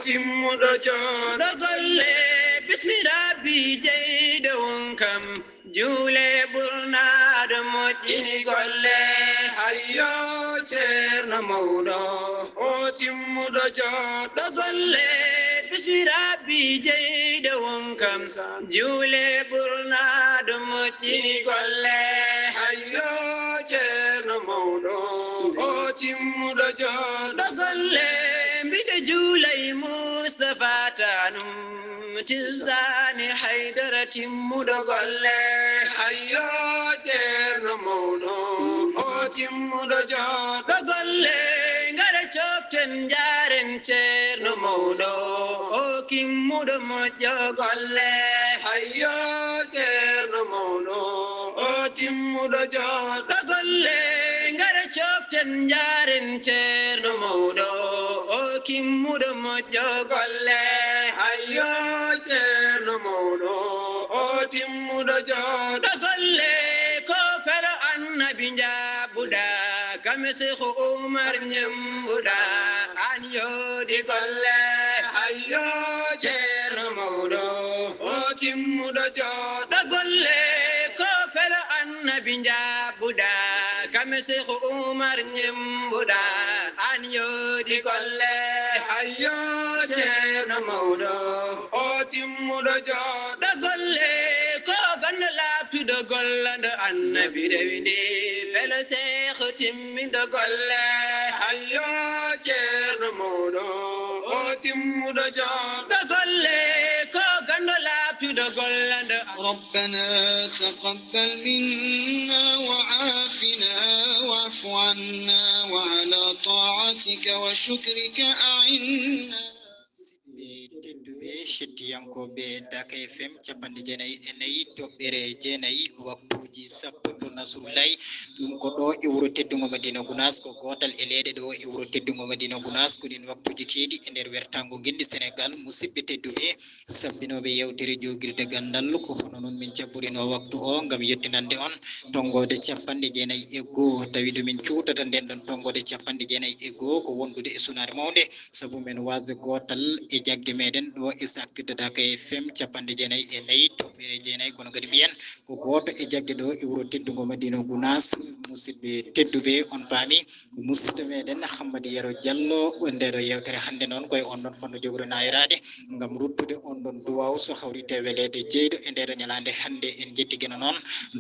timmuɗo jooɗo golle bismi rabbi jeyɗo wonkam juule ɓurnaɗo moƴƴini golle hayyo ceerno mawɗo o timmuɗo jooɗo golle bismi rabbi jeyɗo wonkam juule ɓurnaɗo moƴƴini golle hayyo ceerno mawɗo o timmuɗo jooɗo golle mbiɗo juulay Mustafa tanum tizzani haydara timmuɗo golle hayyo ceerno mawɗo o timmuɗo jooɗo golle ngara coften jaren ceerno mawɗo o kimmuɗo moƴƴo golle hayyo ceerno mawɗo o timmuɗo jooɗo golle ngara coften jaren ceerno mawɗo o kimmuɗo moƴƴo golle hayyo ceerno mawɗo o timmuɗo jooɗo golle ko fero annabi jaabuɗa kame Seehu Umar ñembuɗa an yoodi golle hayyo ceerno mawɗo o timmuɗo jooɗo golle ko fero annabi jaabuɗa kame Seehu Umar ñembuɗa an yoodi golle hayyo ceerno mawɗo o timmuɗo jooɗo golle ko gonɗo laabtuɗo gollando annabi rewndi felo Seehu timmiɗo golle hayyo ceerno mawɗo o timmuɗo jooɗo golle ko gonɗo laabtuɗo gollando ربنا تقبل منا وعافنا واعف عنا وعلى طاعتك وشكرك أعنا tedduɓe settiyankoɓe Daka FM capanɗe jeenayyi e nayyi toɓɓere jeenayyi waktuji sappo to Nasrullahi ɗum ko ɗo e wuro teddugo Madina Gounass ko gotal e leyɗe ɗo e wuro teddugo Madina Gounass ko ɗin waktuji keeɗi e nder wertago guilɗi Sénégal musidɓe tedduɓe sabbinoɓe yewtere jogirde gandal ko hono noon min jabborino waktu o gam yettinande on tonggode capanɗe jeenayyi e goho tawi ɗumin cuutata nden ɗon tonggode capanɗe jeenayyi e goho ko wondude e sunare mawde saabu men wasde gotal e jagge meɗen ɗo e sakkirde Daka FM capanɗe jeenayyi e nayyi toɓɓere jeenayyi kono kadi mbiyen ko goto e jagge ɗo e wuro teddugo Madina Gounass musidɓe tedduɓe on paami ko musidɗo meɗen Hammady Yero Diallo ndeɗo yewtere hande noon koye on ɗon fanno jogori nayirade gam ruttude on ɗon duwaw so hawrite welede jeyɗo e ndeɗo ñalande hande en jettigeno noon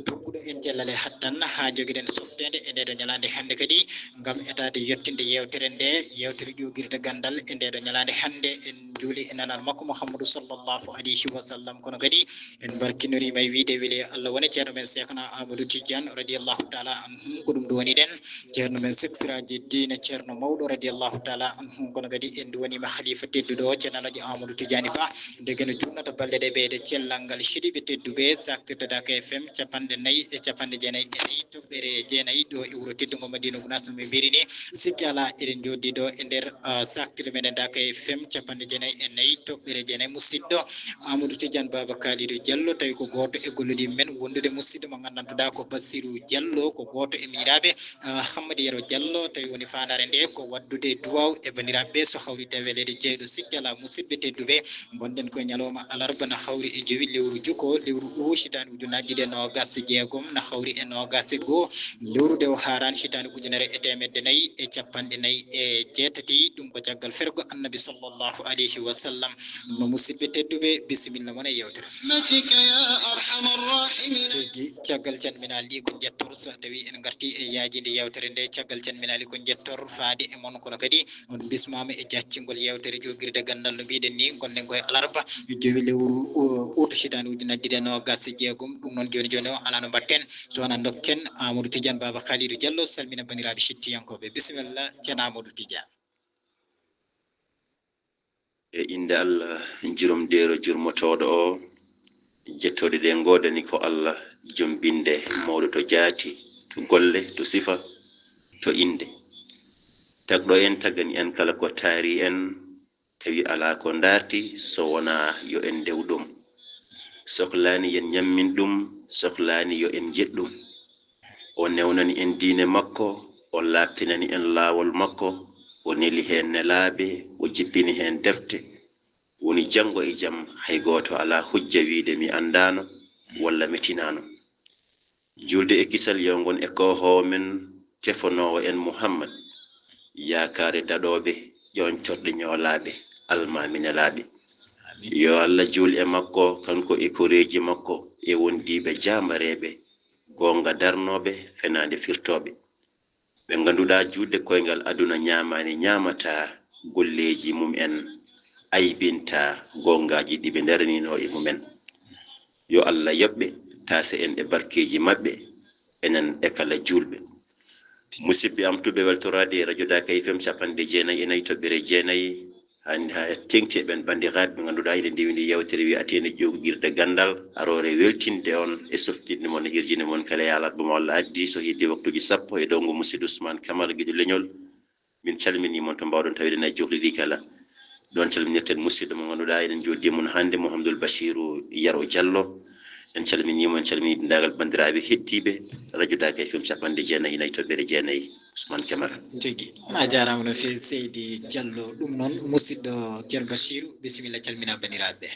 dogguɗo en jellale hattan ha joguiɗen softede e ndeɗo ñalande hande kadi gam etade yettinde yewtere nde yewtere ƴogirde gandal e ndeɗo ñalande hande en juuli e nanal makko Mouhamadou sallllahu alayhi wa sallam kono kadi en barkinorima e wiide weeli Allah woni ceerno men Cheikhna Amadou Tidiane radiallahu taala anhum ko ɗum duwoni ɗen ceerno men seksiraji diine ceerno mawɗo radiallahu taala anhum kono kadi en duwanima khalifa tedduɗo ceernoji Amadou Tidiane Ba degeno jurnata balɗe ɗe ɓeyde cellal ngal shiɗiɓe tedduɓe saktirde Daka FM capanɗe nayyi e capanɗe jeenayyi e nayyi toɓɓere jeenayyi ɗo e wuro teddugo Madina Gounass no min mbirini sikki ala eɗen joddi ɗo e nder saktirde meɗen Daka FM capanɗe jeenayyi e nayyi toɓɓere jeenayyi musidɗo Amadou Tidiane Baba Kalidou Diallo tawi ko goto e golluɗi men wondude musidɗo mo gandantuɗa ko Bassirou Diallo ko goto e miiraɓe Hammady Yero Diallo tawi woni fandare nde ko waddude duwaw e bandiraɓe so hawrite welede jeyɗo sikki ala musidɓe tedduɓe gonɗen koye ñalawma alarba na hawri e jowi lewru jukko lewru hitande ujunnaje ɗiɗi e nogas e jeegom na hawri e nogas e goho lewru nde o harani hitande ujunere e temedde nayyi e capanɗe nayyi e jeetati ɗum ko caggal fergo annabi sallllahu alayhi wa sallam no musidɓe tedduɓe bisimilla moon e yewtere tigi caggal canminali ko jettor so tawi en garti e yaajide yewtere nde caggal canminali ko jettor faade e moon kono kadi on bismama e jaccingol yewtere ƴogirde gandal no mbiɗen ni gonɗen koye alarba jowi lewru août hitande ujunnaje ɗiɗi e nogas e jeegom ɗum noon joni joni o ala no mbatten so wona dokken Amadou Tidiane Baba Kalidou Diallo salmina bandiraɓe settiyankoɓe bisimilla ceerno Amadou Tidiane. e inde Allah juromdero jurmotoɗo o jettoɗe ɗe godani ko Allah joom binde mawɗo to jaati to golle to sifa to inde tagɗo en tagani en kala ko taari en tawi ala ko darti so wona yo en dewɗum sohlani yen ñammin ɗum sohlani yo en jeɗɗum o newnani en diine makko o labtinani en laawol makko o o neli hen nelaɓe o jippini hen defte woni jango e jam hay goto ala hujja wiide mi andano walla metinano julde e kisal yewgon e kohowo men tefanowo en Muhammad yakare daɗoɓe ƴon coɗɗe ñoolaɓe almami nelaɓe yo Allah juul e makko kanko e koreji makko e wondiɓe jamareɓe gonga darnoɓe fenade firtoɓe ɓe ganduɗa juutde koyngal aduna ñamani ñamata golleji mum en aybinta gongaji ɗiɓe daranino e mumen yo Allah yoɓɓe tase en e barkeji maɓɓe enen e kala julɓe musidɓe am tuɓe weltorade e radio Daka FM 94.9 hande ha tengti ɓen bandiraɓe ɓe ganduɗa ene ndewini yewtere wi atene ƴoguirde gandal arore weltinde on e softinde mon e hirjinde mon kala yalatɓe mo Allah addi so heddi waktuji 10 e dongo musidɗo Ousmane Camara guiɗo leñol min calmini mon to mbawɗon tawide nayi johliɗi kala ɗon calminirten musidɗo mo ganduɗa enen joddi mon hande Mouhamadoul Bachirou Yaro Diallo en calminimo en calmini dendagal bandiraɓe hettiɓe radio Daka FM 94.9 Ousmane Camara tigi a jarama no fewi Seydi Diallo ɗum noon musidɗo Ceerno Bachirou bisimilla calmina bandiraɓe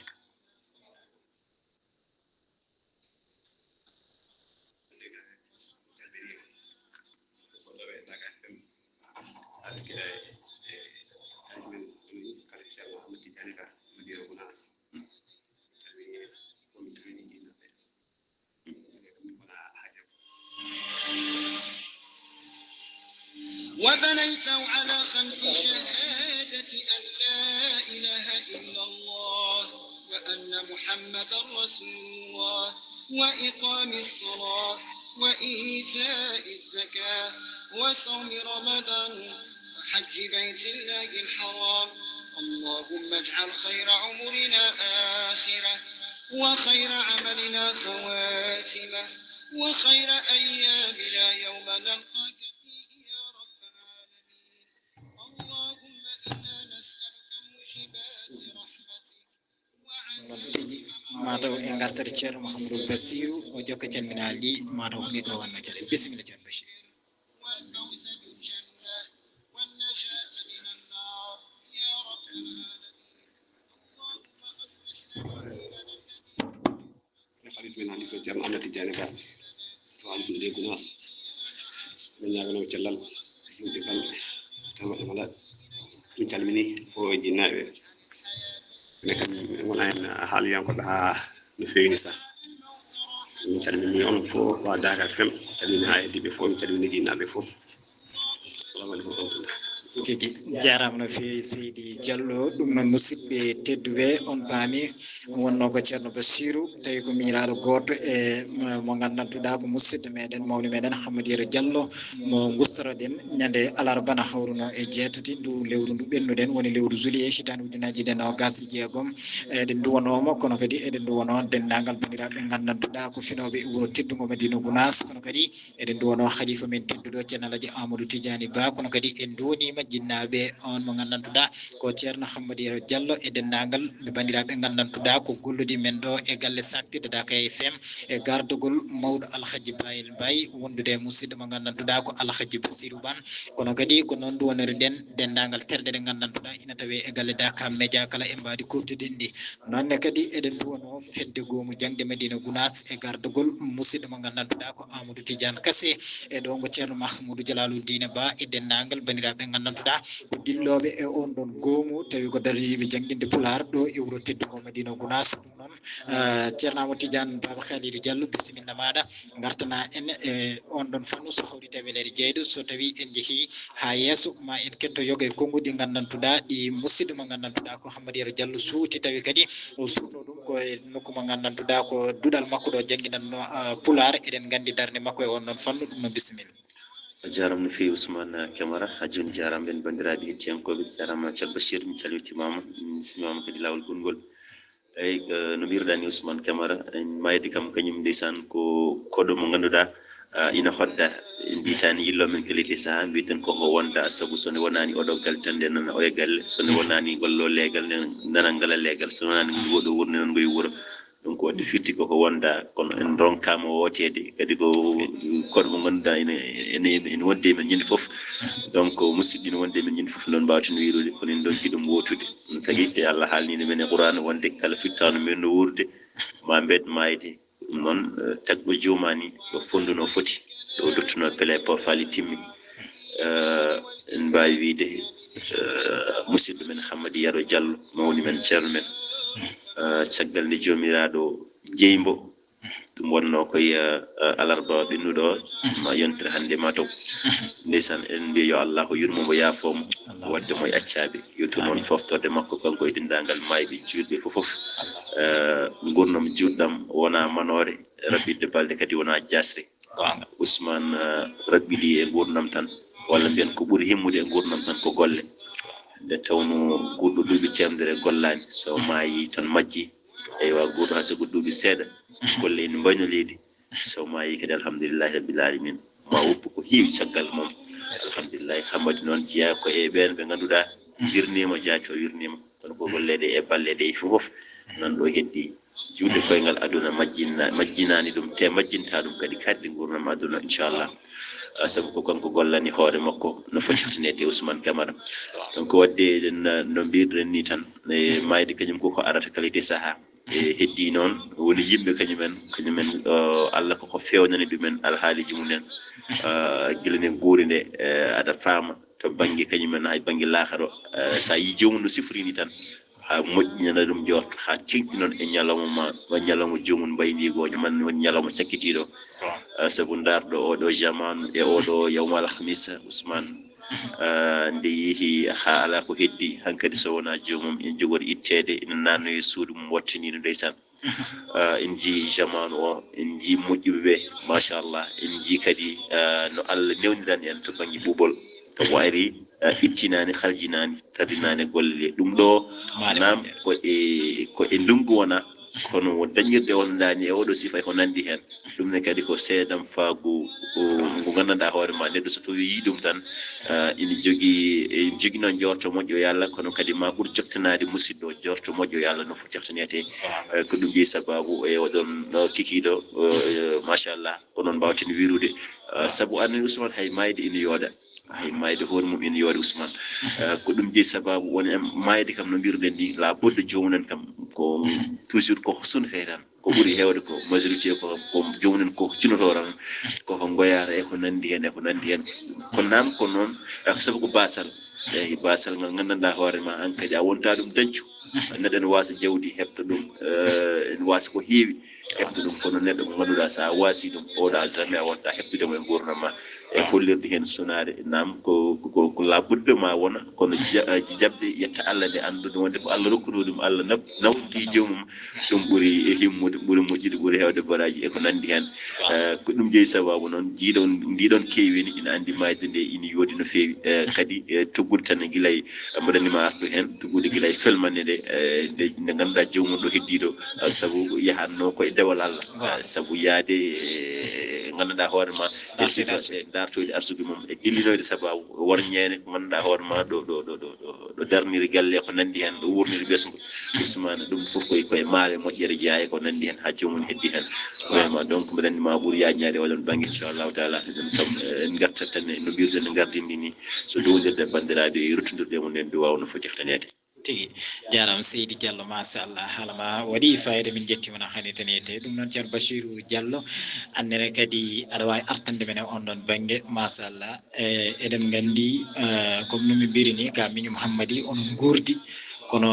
وبنيته على 5 شهادة أن لا إله إلا الله وأن محمد رسول الله وإقام الصلاة وإيتاء الزكاة وصوم رمضان وحج بيت الله الحرام اللهم اجعل خير عمرنا آخرة وخير عملنا خواتمة وخير أيامنا يوم نلقاك فيه يا رب العالمين اللهم إنا نسألك موجبات رحمتك mataw e gartere Ceerno Mouhamadoul Bachirou o jokka calminaji mataw ko micro wanno cale bisimilla Ceerno Bachir والفوز بالجنة والنجاة من النار يا رب العالمين اللهم أصلح لنا خليفة من علي فجر أنا تجاني كان فعلي في ديك ناس من يعملوا وجلال جود كان تمام ملا نتعلمني فوق الجنة لكن وانا حاليا كلها نفيني صح نتعلمني أنا فوق وعداك فيلم تعلمني هاي دي بفوق نتعلمني جينا بفوق السلام عليكم ورحمة الله tigi jarama no fewi Seydi Diallo ɗum noon musidɓe tedduɓe on paami wonno ko Ceerno Bachirou tawi ko miñiraɗo goto e mo gandantuɗa ko musidɗo meɗen mawni meɗen Hammadou Yero Diallo mo gustoroɗen ñande alarbana hawruno e jeetati ndu lewru ndu ɓennuɗen woni lewru juillet hitande ujunaji ɗe 26 eɗen duwanomo kono kadi eɗen duwano dendagal bandiraɓe gandantuɗa ko finoɓe e wuuro teddugo Madina Gounass kono kadi eɗen duwano khalifa men tedduɗo Ceerno Alaji Amadou Tidiani Ba kono kadi en duwonima jinnaɓe on mo gandantuɗa ko Ceerno Hammadou Yero Diallo e dendagal ɓe bandiraɓe gandantuɗa ko gollude men ɗo e galle saktirde Daka FM e gardugol mawɗo Alhaji Bayel Mbaye wondude musidɗo mo gandantuɗa ko Alhaji Bassirou Ban kono kadi ko noon duwonoriɗen dendagal terɗe ɗe gandantuɗa ina tawe e galle Daka Média kala e mbadi kuftude ndi nonne kadi eɗen duwano fedde goomu jangde Madina Gounass e gardugol musidɗo mo gandantuɗa ko Amadou Tidiane Kassé e ɗo ngo Ceerno Mahmoudou Djalalouddine Ba e dendagal bandiraɓe gandantuɗa ko dilloɓe e on ɗon goomu tawi ko dariɓe jangguinde Pular ɗo e wuuro teddugo Madina Gounass ɗum noon Ceerno Amadou Tidiane Baba Khalidou Diallo bisimilla maɗa gartana en e on ɗon fannu so hawrita welede jeyɗo so tawi en jeehi ha yesso ma en ketto yoga e konngudi gandantuɗa ɗi musidɗo mo gandantuɗa ko Hammadou Yero Diallo suuti tawi kadi o suutno ɗum koye nokku mo gandantuɗa ko duɗal makko ɗo jangguinanno Pular eɗen gandi darde makko e on ɗon fannu ɗum noon bisimilla a jarama no fewi Ousmane Camara ha joni jarama ɓen bandiraɓe hettiyankoɓe jarama Ceerno Bachir min calmitimama min simimama kadi lawol gongol eyyi no mbiruɗani Ousmane Camara en mayde kam kañum ndeysan ko koɗo mo ganduɗa ina hodda en mbitani yillo men kalite saaha mbiten koko wonda saabu sone wonani oɗo galle tan nde nana o e galle sone wonani gollo leegal nde nana ngala leegal so wonani ngoɗo wuuro nde nan ngoye wuuro donc wadde firti koko wonda kono en ronkama wotede kadi ko koɗo mo ganduɗa ene wonde men ñande foof donc musidɓe ne wonde men ñande foof noon mbawten wirude kono en donki ɗum wotude ɗum tagui e Allah haalnino men e Qur'an wonde kala fittano men no wurde ma bed mayde ɗum noon tagɗo jomani ɗo fonduno foti ɗo dottuno pele po fali timmi en mbawi wiide musidɗo men Hammady Yaro Diallo mawni men ceerno men caggal nde jomiraɗo jeymbo ɗum wonno koye alarba ɓennuɗo ma yontere hannde mataw ndeysan en mbiya yo Allah ko yurmomo yaafomo wadde moye accaɓe yettu noon foftorde makko kanko e dendagal mayɓe juutɓe fof gurdam juɗɗam wona manore rabbide balde kadi wona jasre Ousmane rabbiɗi e gurdam tan walla mbiyen ko ɓuuri himmude e gurdam tan ko golle nde tawno goɗɗo duuɓi temedere gollani so maayi tan majji eywa goɗɗo ha sago duuɓi seeɗa golle ene mbaño leydi so maayi kadi alhamdulillahi rabbil alamin ma woppu ko heewi caggal mum alhamdulillahi Hammady noon jeeya ko e ɓen ɓe ganduɗa wirnima jaaco wirnima kono ko golleɗe e balleɗe e fof nan ɗo heddi juuɗe koyngal aduna majjinani ɗum te majjinta ɗum kadi kaddi gurnam aduna inchallah sabu ko kanko gollani hoore makko no fottinete Ousmane Camara donc wadde no mbirɗen ni tan e mayde kañum koko arata kala de saaha e heddi noon woni yimɓe kañumen Allah koko fewnani ɗumen alhaaliji mumen guilane guuri nde aɗa faama to banggue kañumen hay banggue laharo sa yi jomum no sifrini tan ha moƴƴinana ɗum jorto ha tinki noon e ñalawma jomum mbaynigoño man woni ñalawma cakkitiɗo sabu darɗo oɗo jamanu e oɗo yawmal alhamisa Ousmane nde yeehi ha ala ko heddi hankkadi so wona jomum en jogori ittede ina nanno e suudu mum wattinino ndeysan en jii jamanu o en jii moƴƴuɓeɓe machallah en jii kadi no Allah newniran en to banggue ɓuɓol to wayri ittinani haljinani tardinani golle ɗum ɗo manam ko e ndungu wona kono dañirde wondani e oɗo sifa ko nandi hen ɗum ne kadi ko seedam faagu ngo gandanɗa hoore ma neɗɗo so tawi yi ɗum tan ina jogino jorto moƴƴo yo Allah kono kadi ma ɓuuri joktanade musidɗo jorto moƴƴo yo Allah no foti joktanete ko ɗum jeeyi sababu e oɗon kikiɗo machallah ko noon mbawten wirude sabu anani Ousmane hay mayde ina yooɗa hay mayde hoore mum ina yooɗa Ousmane ko ɗum jeeyi sababu woni mayde kam no mbiruɗen ni la bodde jomumen kam ko toujours ko sunete tan ko ɓuuri hewde ko majorité ko jomumen ko cinoto tan koko goyara e ko nandi hen ko nam ko noon sabu ko basal eyi basal ngal gandanɗa hoore ma an kadi a wonta ɗum dañcu neɗɗo ene wasa jawdi heɓta ɗum ene wasa ko heewi heɓta ɗum kono neɗɗo mo ganduɗa sa wasi ɗum oɗa jamais a wonta heɓtudemo e gurdam ma e hollirde hen sunade nam ko labudde ma wona kono jabde yetta Allah nde andude wonde ko Allah rokkuno ɗum Allah nawdi jomum ɗum ɓuuri himmude ɓuuri moƴƴude ɓuuri hewde baraji e ko nandi hen ko ɗum jeeyi sababu noon ndiɗon keewini ina andi mayde nde ina yoodi no feewi kadi toggude tan guilay mbaɗanima artu hen toggude guilay felmanne nde ganduɗa jomum ɗo heddiɗo sabu yahanno koye dewal Allah sabu yaade ganduɗa hoore ma dartoyde arsugue mum e dillinoyde sababu worñede ko ganduɗa hoore ma ɗo darniri galle ko nandi hen ɗo wurniri ɓesgu Ousmane ɗum foof koye maale moƴƴere jeeya ko nandi hen ha jomum heddi hen vraiment donc mbiɗa andi ma ɓuuri yajñade oɗon banggue inchallahu taala ɗum kam en gartat tan no mbirɗen no gardini ni so dowdirde bandiraɓe e ruttodirde mum nden ɗo wawno fo jeftanede tigi jaram Seydi Diallo machallah haalama waɗi fayida min jettima no hani tanete ɗum noon ceerno Bachirou Diallo annene kadi aɗa wawi artande men e on ɗon banggue machallah eɗen gandi comme no min mbirini ka miñum Hammady onon gurdi kono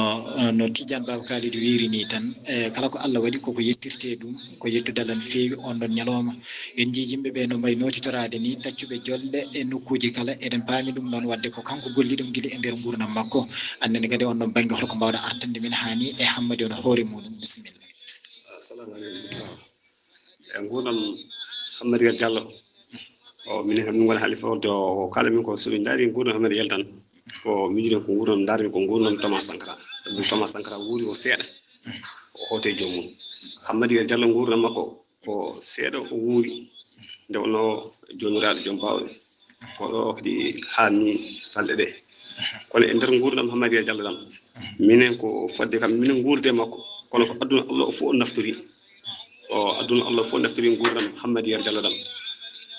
no Tidiane Baba Kalidou wirini tan kala ko Allah waɗi koko yettirte ɗum ko yettude Allah no feewi on ɗon ñalawma en jii yimɓeɓe no mbayi notitorade ni taccuɓe jolle e nokkuji kala eɗen paami ɗum noon wadde ko kanko golli ɗum guila e nder gurdam makko annene kadi on ɗon banggue holko mbawɗa artande min hani e Hammady on hoore muɗum bisimilla. Assalamu aleykum e gurdam Hammady Diallo o minen kam min gona haali fawde o kala min ko somin daari gurdam Hammady yaltan ko miijiɗen ko gurdam darmi ko gurdam Thomas Sankara ɗum Thomas Sankara wuuri o seeɗa o hote jomum Hammady Diallo gurdam makko ko seeɗa o wuuri nde wonno jomiraɗo joom bawɗe ko ɗo kadi hanni balɗe ɗe kono e nder gurdam Hammady Diallo ɗam minen ko fodde kam minen guurde makko kono ko aduna Allah o fof naftiri o aduna Allah fof naftiri gurdam Hammady Yero Diallo dam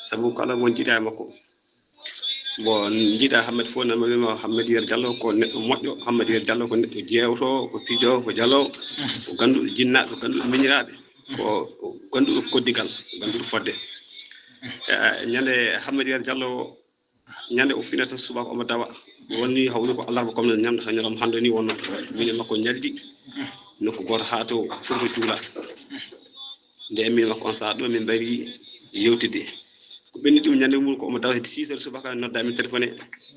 sabu kala mo jiida e makko bo jiida Hammady fof nan ma Hammady Yero Diallo ko neɗɗo moƴƴo Hammady Yero Diallo ko neɗɗo jeewto ko pijo ko jallo ko ganduɗo jinnaɗo ganduɗo miñiraɓe ko ganduɗo koddigal ganduɗo fodde ñande Hammady Yero Diallo ñande o finata subaka omo dawa wonni hawni ko alarba comme ñamde ha ñalam hande ni wonno min makko ñaldi nokku goto ha to foto juula nde min makko on sa ɗo min bari yewtide ko ɓenni ɗum ñande mum ko omo dawa 6 heures subaka nodda min téléphoné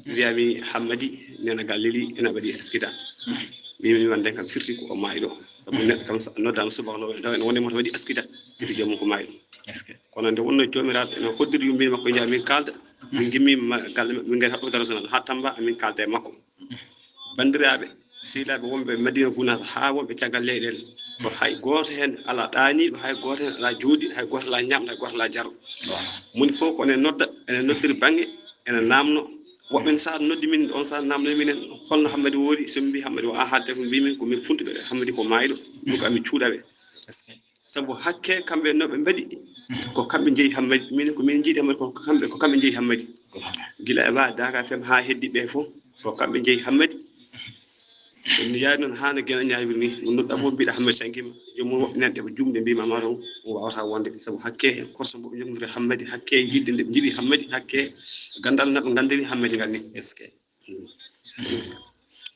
wiyami Hammady nena gal leli ena waɗi eskita mi wande kam firti ko o maayi ɗo sabu neɗɗo kam noddama subaka lo dawa ene wonde moto waɗi eskita iti joomum ko maayi ɗo kono nde wonno jomiraɓe ene hoddiri yumbini makko jaa min kalda min gimmima galle min gari haɓɓude régional ha Tamba amin kalda e makko bandiraɓe sehilaɓe wonɓe Madina Gounass ha wonɓe caggal leyɗele ko hay goto hen ala ɗaniɗo hay goto hen ala jooɗi hay goto ala ñamɗo hay goto ala jarɗo moni fof ko ene nodda ene noddiri banggue ene namno woɓɓe sa noddi min on sa namno minen holno Hammady woori somi mbi Hammady o a haalde ko mbimin ko min funtuɓe Hammady ko maayiɗo ɗum ko amin cuuɗaɓe sabu hakke kamɓe noɓe mbaɗi ko kamɓe jeeyi Hammady min ko min jiiɗi Hammady ko kamɓe jeeyi Hammady gila e wa Dakar FM ha heddi ɓe fof ko kamɓe jeeyi Hammady mi yaari noon hano guena ñawiri ni no nodɗa fof mbiɗa Hammady sankima jomum woɓɓe nanɗe ko jumde mbima ma taw o wawata wonde sabu hakke korso mboɓe jogdiri Hammady hakke yidde nde ɓe jiiɗi Hammady hakke gandal naɓe gandiri Hammady ngal ni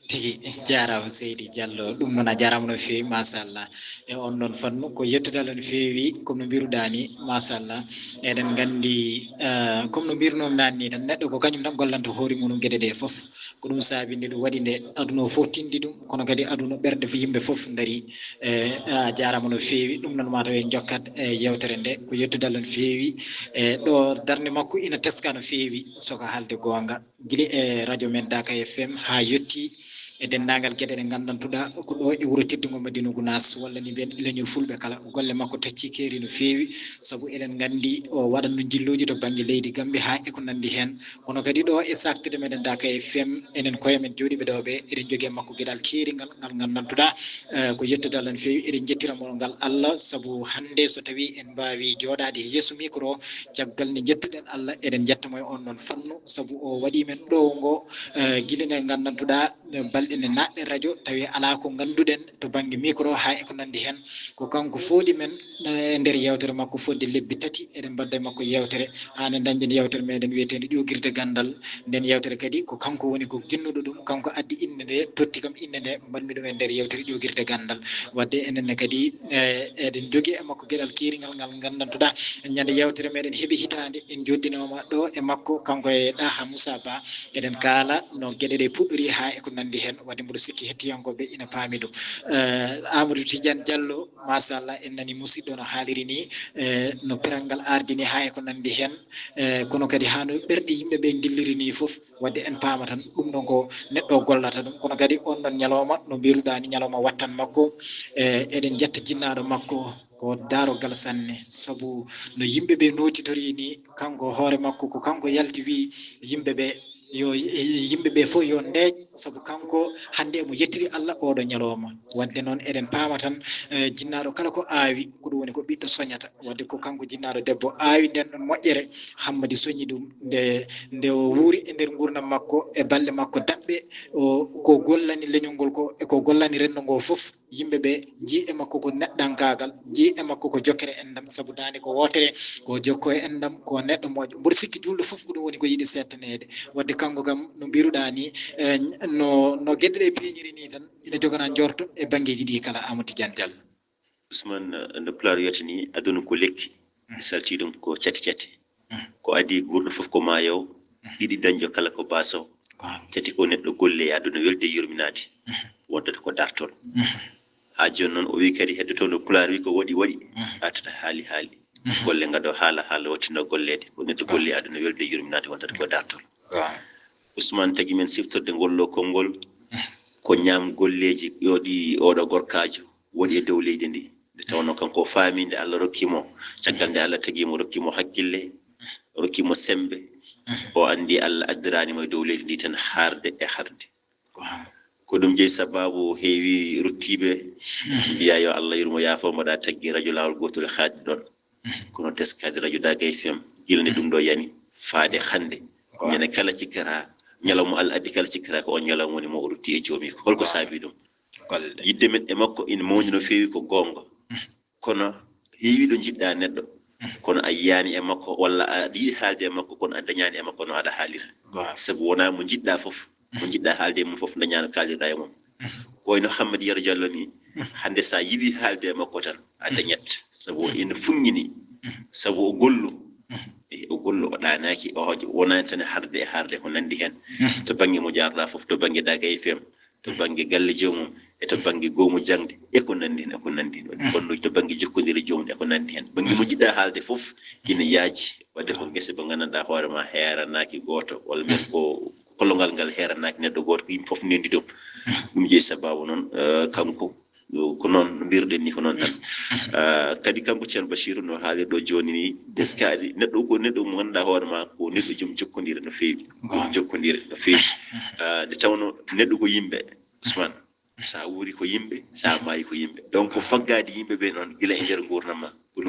tigi jarama Seydi Diallo ɗum noon a jarama no fewi machallah e on noon fannu ko yettudal no fewi comme no mbiruɗani machallah eɗen gandi comme no mbirunomi nanni tan neɗɗo ko kañum tan gollanta hoore mum gueɗe ɗe foof ko ɗum saabinde ɗum waɗi nde aduna o foof tindi ɗum kono kadi aduna ɓerde fo yimɓe foof daari a jarama no fewi ɗum noon mataw en jokkat e yewtere nde ko yettudal no fewi e ɗo darde makko ina teska no fewi soko haalde gonga guila e radio men Dakar FM ha yetti e dendagal gueɗe ɗe gandantuɗa ko ɗo e wuuro teddugo Madina Gounass walla ni mbiyen ileñol fulɓe kala golle makko tacci keeri no fewi saabu eɗen gandi o waɗanno jilluji to banggue leydi Gambie ha e ko nandi hen kono kadi ɗo e saktude meɗen Dakar FM enen koyemen jooɗiɓe ɗo ɓe eɗen jogui makko gueɗal keerigal ngal gandantuɗa ko yettudal no fewi eɗen jettiramo ngal Allah saabu hande so tawi en mbawi joɗade e yeeso micro caggal nde jettuɗen Allah eɗen jettamo e on noon fannu saabu o waɗi men ɗo ngo guila nde gandantuɗa balɗe ne naɗɗe radio tawi ala ko ganduɗen to banggue micro ha e ko nandi hen ko kanko foodi men e nder yewtere makko fodde lebbi tati eɗen mbadda e makko yewtere hane dañƴen yewtere meɗen wiyetede ƴogirde gandal nden yewtere kadi ko kanko woni ko ginnuɗo ɗum kanko addi inde nde totti kam inde nde mbanmi ɗum e nder yewtere ƴogirde gandal wadde enenne kadi eɗen jogui e makko gueɗal kiringal ngal gandantuɗa ñande yewtere meɗen heeɓi hitande en joddinoma ɗo e makko kanko e Ɗaha Moussa Ba eɗen kaala no gueɗe ɗe puɗɗori ha e ko nandi hen wadde mboɗo sikki hettiyankoɓe ina paami ɗum Amadou Tidiane Diallo machallah en nani musidɗo no haaliri ni no pirangal ardini ha e ko nandi hen kono kadi hano ɓerɗe yimɓeɓe gilliri ni foof wadde en paama tan ɗum ɗon ko neɗɗo gollata ɗum kono kadi on ɗon ñalawma no mbiruɗa ni ñalawma wattan makko eɗen jetta jinnaɗo makko ko darogal sanne saabu no yimɓeɓe notitori ni kanko hoore makko ko kanko yalti wi yimɓeɓe yo yimɓeɓe fof yo ndeeƴ saabu kanko hande mo yettiri Allah oɗo ñalawma wadde noon eɗen paama tan jinnaɗo kala ko aawi ko ɗum woni ko ɓiɗɗo soñata wadde ko kanko jinnaɗo debbo aawi nden ɗon moƴƴere Hammady soñi ɗum nde o wuuri e nder gurdam makko e balɗe makko daɓɓe ko gollani leñol ngol ko eko gollani rendo ngo foof yimɓeɓe jii e makko ko neɗɗankagal jii e makko ko jokkere endam saabu dande ko wotere ko jokko e endam ko neɗɗo moƴƴo mboɗo sikki julɗo foof ko ɗum woni ko yiiɗi settanede wadde kanko kam no mbiruɗa ni no gueɗe ɗe peñiri ni tan ina jogana jorto e banggueji ɗi kala Amadou Tidiane Diallo Ousmane no pulaar wiyata ni aduna ko lekki salti ɗum ko cati ko adi gurɗo fof ko mayow ɗiɗi dañjo kala ko basow tati ko neɗɗo golle e aduna welde yurminade wontata ko dartol ha joni noon o wi kadi heɗɗoto no pulaar wi ko waɗi atata haali golle ngaɗo haala wattino gollede ko neɗɗo golle aduna welde yurminade wontata ko dartol Ousmane tagi men siftorde ngollo konngol ko ñam golleji yoɗi oɗo gorkajo woni e dow leydi ndi nde tawno kanko faami nde Allah rokkimo caggal nde Allah tagimo rokkimo hakkille rokkimo sembe o andi Allah addiranimo e dow leydi ndi tan harde e harde ko ɗum jeyi sababu heewi ruttiɓe mbiya yo Allah yurmo yaafo mbaɗa taggi radio lawol gotol haaji ɗon kono teskade radio Daga FM gilne ɗum ɗo yani faade hande ñande kala cikkata ñalawma Allah addi kala cikkata ko on ñalawma woni mo rutti e joomi ko holko saabi ɗum yidde men e makko ina mawni no feewi ko gonga kono heewi ɗo jiɗɗa neɗɗo kono a yiyani e makko walla aɗa yiɗi haalde e makko kono a dañani e makko no aɗa haalira sabu wona mo jiɗɗa fof mo jiɗɗa haalde mum fof dañano kaalirɗa e mum ko wayno Hammadou Yero Diallo ni hande sa yiɗi haalde e makko tan a dañat sabu ina fuññini sabu o gollu o gollu o ɗanaki o wonani tan harde ko nandi hen to banggue mo jarɗa fof to banggue Daga FM to banggue galle joomum e to banggue goomu jangde e ko nandi hen fonnuji to banggue jokkodire joomum e ko nandi hen banggue mo jiɗɗa haalde fof ina yaaji wadde ko guese mo gandanɗa hoorema heranaki goto walla men ko kollogal ngal heranaki neɗɗo goto ko yimɓe fof nendi ɗum ɗum jeeyi sababu noon kanko ko noon mbirɗen ni ko noon tan kadi kanko ceerno Bachirou no haalirɗo joni ni deskadi neɗɗo mo ganduɗa hoorema ko neɗɗo joom jokkodire no feewi nde tawno neɗɗo ko yimɓe Ousmane sa wuri ko yimɓe sa maayi ko yimɓe donc faggade yimɓeɓe noon gila e nder gurdam ma ko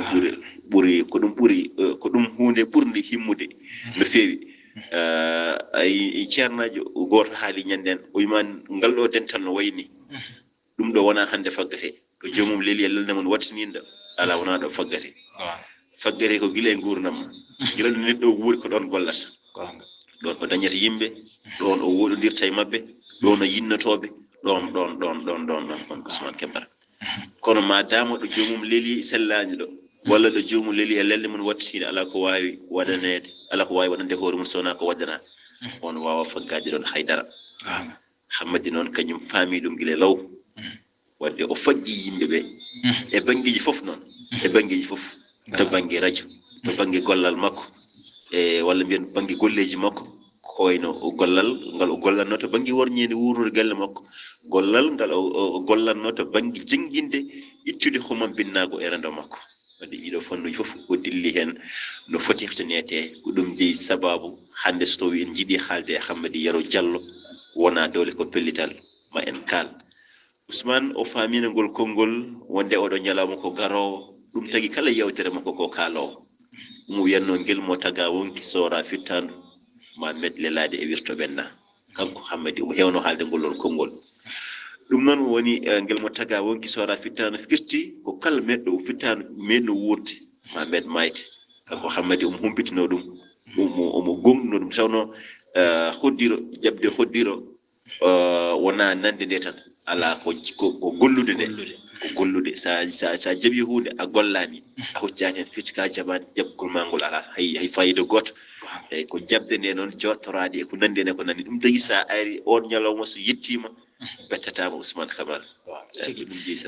ɗum hunde ɓurde himmude no feewi ay ceernajo goto haali ñanden o wima ngal ɗo dental no wayni ɗum ɗo wona hande faggate to joomum leeli e lelde mon wattininɗo ala wona ɗo faggate ko gila e gurdam ma gila ɗo neɗɗo wuuri ko ɗon gollata ɗon o dañata yimɓe ɗon o woɗodirta e mabɓe ɗon o yinnotoɓe ɗon Ousmane Kembara kono ma dama ɗo joomum leeli sellani ɗo walla ɗo joomum leeli e lelde mun wattitiɗo ala ko wawi waɗande hoore mum sowona ko waddana on wawa faggade ɗon haydara Hammadi noon kañum faami ɗum gila law wadde o faggi yimɓeɓe e banggueji fof noon to banggue radio to banggue gollal makko e walla mbiyen banggue golleji makko ko wayno gollal ngal o gollanno to banggue worñede wuurnude galle makko gollal ngal o gollanno to banggue jangguinde ittude humam binnago e rendo makko wadde ɗiɗo fannuji fof o dilli hen no foti heftanete ko ɗum jeeyi sababu hande so tawi en jiiɗi haalde e Hammadi Yero Diallo wona dole ko pellital ma en kaal Ousmane o faamina ngol konngol wonde oɗo ñalawma ko garowo ɗum tagi kala yewtere makko ko kaalowo ɗum wiyanno ngel mo taga wonki sora fittandu ma medle laade e wirto ɓenna kanko Hammadi o hewno haalde ngol konngol ɗum noon woni ngel mo taga wonki sora fittano firti ko kala meɗɗo fittano meɗno wurde ma med mayte kanko Hammadi humpitino ɗum omo gonɗino ɗum tawno jabde hoddiro wona nande nde tan ala ko gollude sa jaɓi hunde a gollani a huccani hen fitti ka jaɓani jaɓgol ma ngol ala hay fayida goto eyyi ko jabde nde noon jottorade e ko nandi ne ko nandi ɗum tagi sa ari on ñalawma so yettima bettatama Ousmane Camara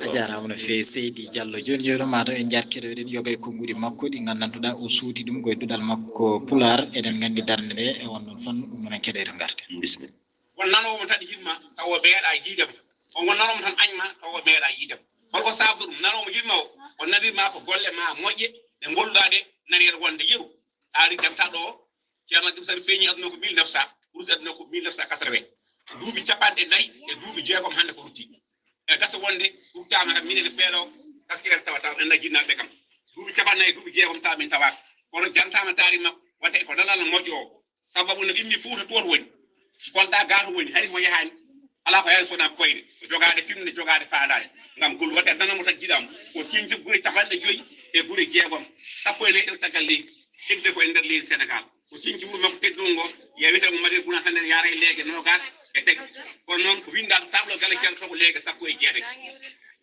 a jarama no fewi Seydi Diallo joni joni mataw en jarkireɗen yoga e konngudi makko ɗi gandantuɗa o suuti ɗum koye ɗuɗal makko Pular eɗen gandi darde nde e wonnon fannu ɗum nonen keɗede garten bisimilla won nanomo tan yidma taw o meeɗa yiidema on won nanomo tan añma taw o meeɗa yiidema holko sabdu ɗum nanomo yidma o nanirma ko golle ma moƴƴe ɗe golluɗa ɗe naniɗo wonde yeru ari jamta ɗo ceerno Jum Sari feeñi aduna ko 1900 ɓurti aduna ko 1980 duuɓi capanɗe nayyi e duuɓi jeegom hande ko rutti e gasa wonde ruttama kam minen ɓeeɗo kaskiren tawata en jinnaɓe kam duuɓi capannayyi duuɓi jeegom tawa min tawaka kono jantama taari makko wadde ko dalal moƴƴo o sababu no immi Fuuta toon woni golɗa gato woni hayso mo yahani ala ko yaani sona koyde jogade fimde jogade faandade ngam gol wadde nanamo tan jiɗamo o siñti gure capanɗe 5 e gure jeegom 14 caggal leydi hedde ko e nder leydi Sénégal o siñti wuuro makko teddol ngo yewita mo Madina Gounass nden yaara e leege nogas e teg kono noon ko winda to tableau gala ceerno ko leege 16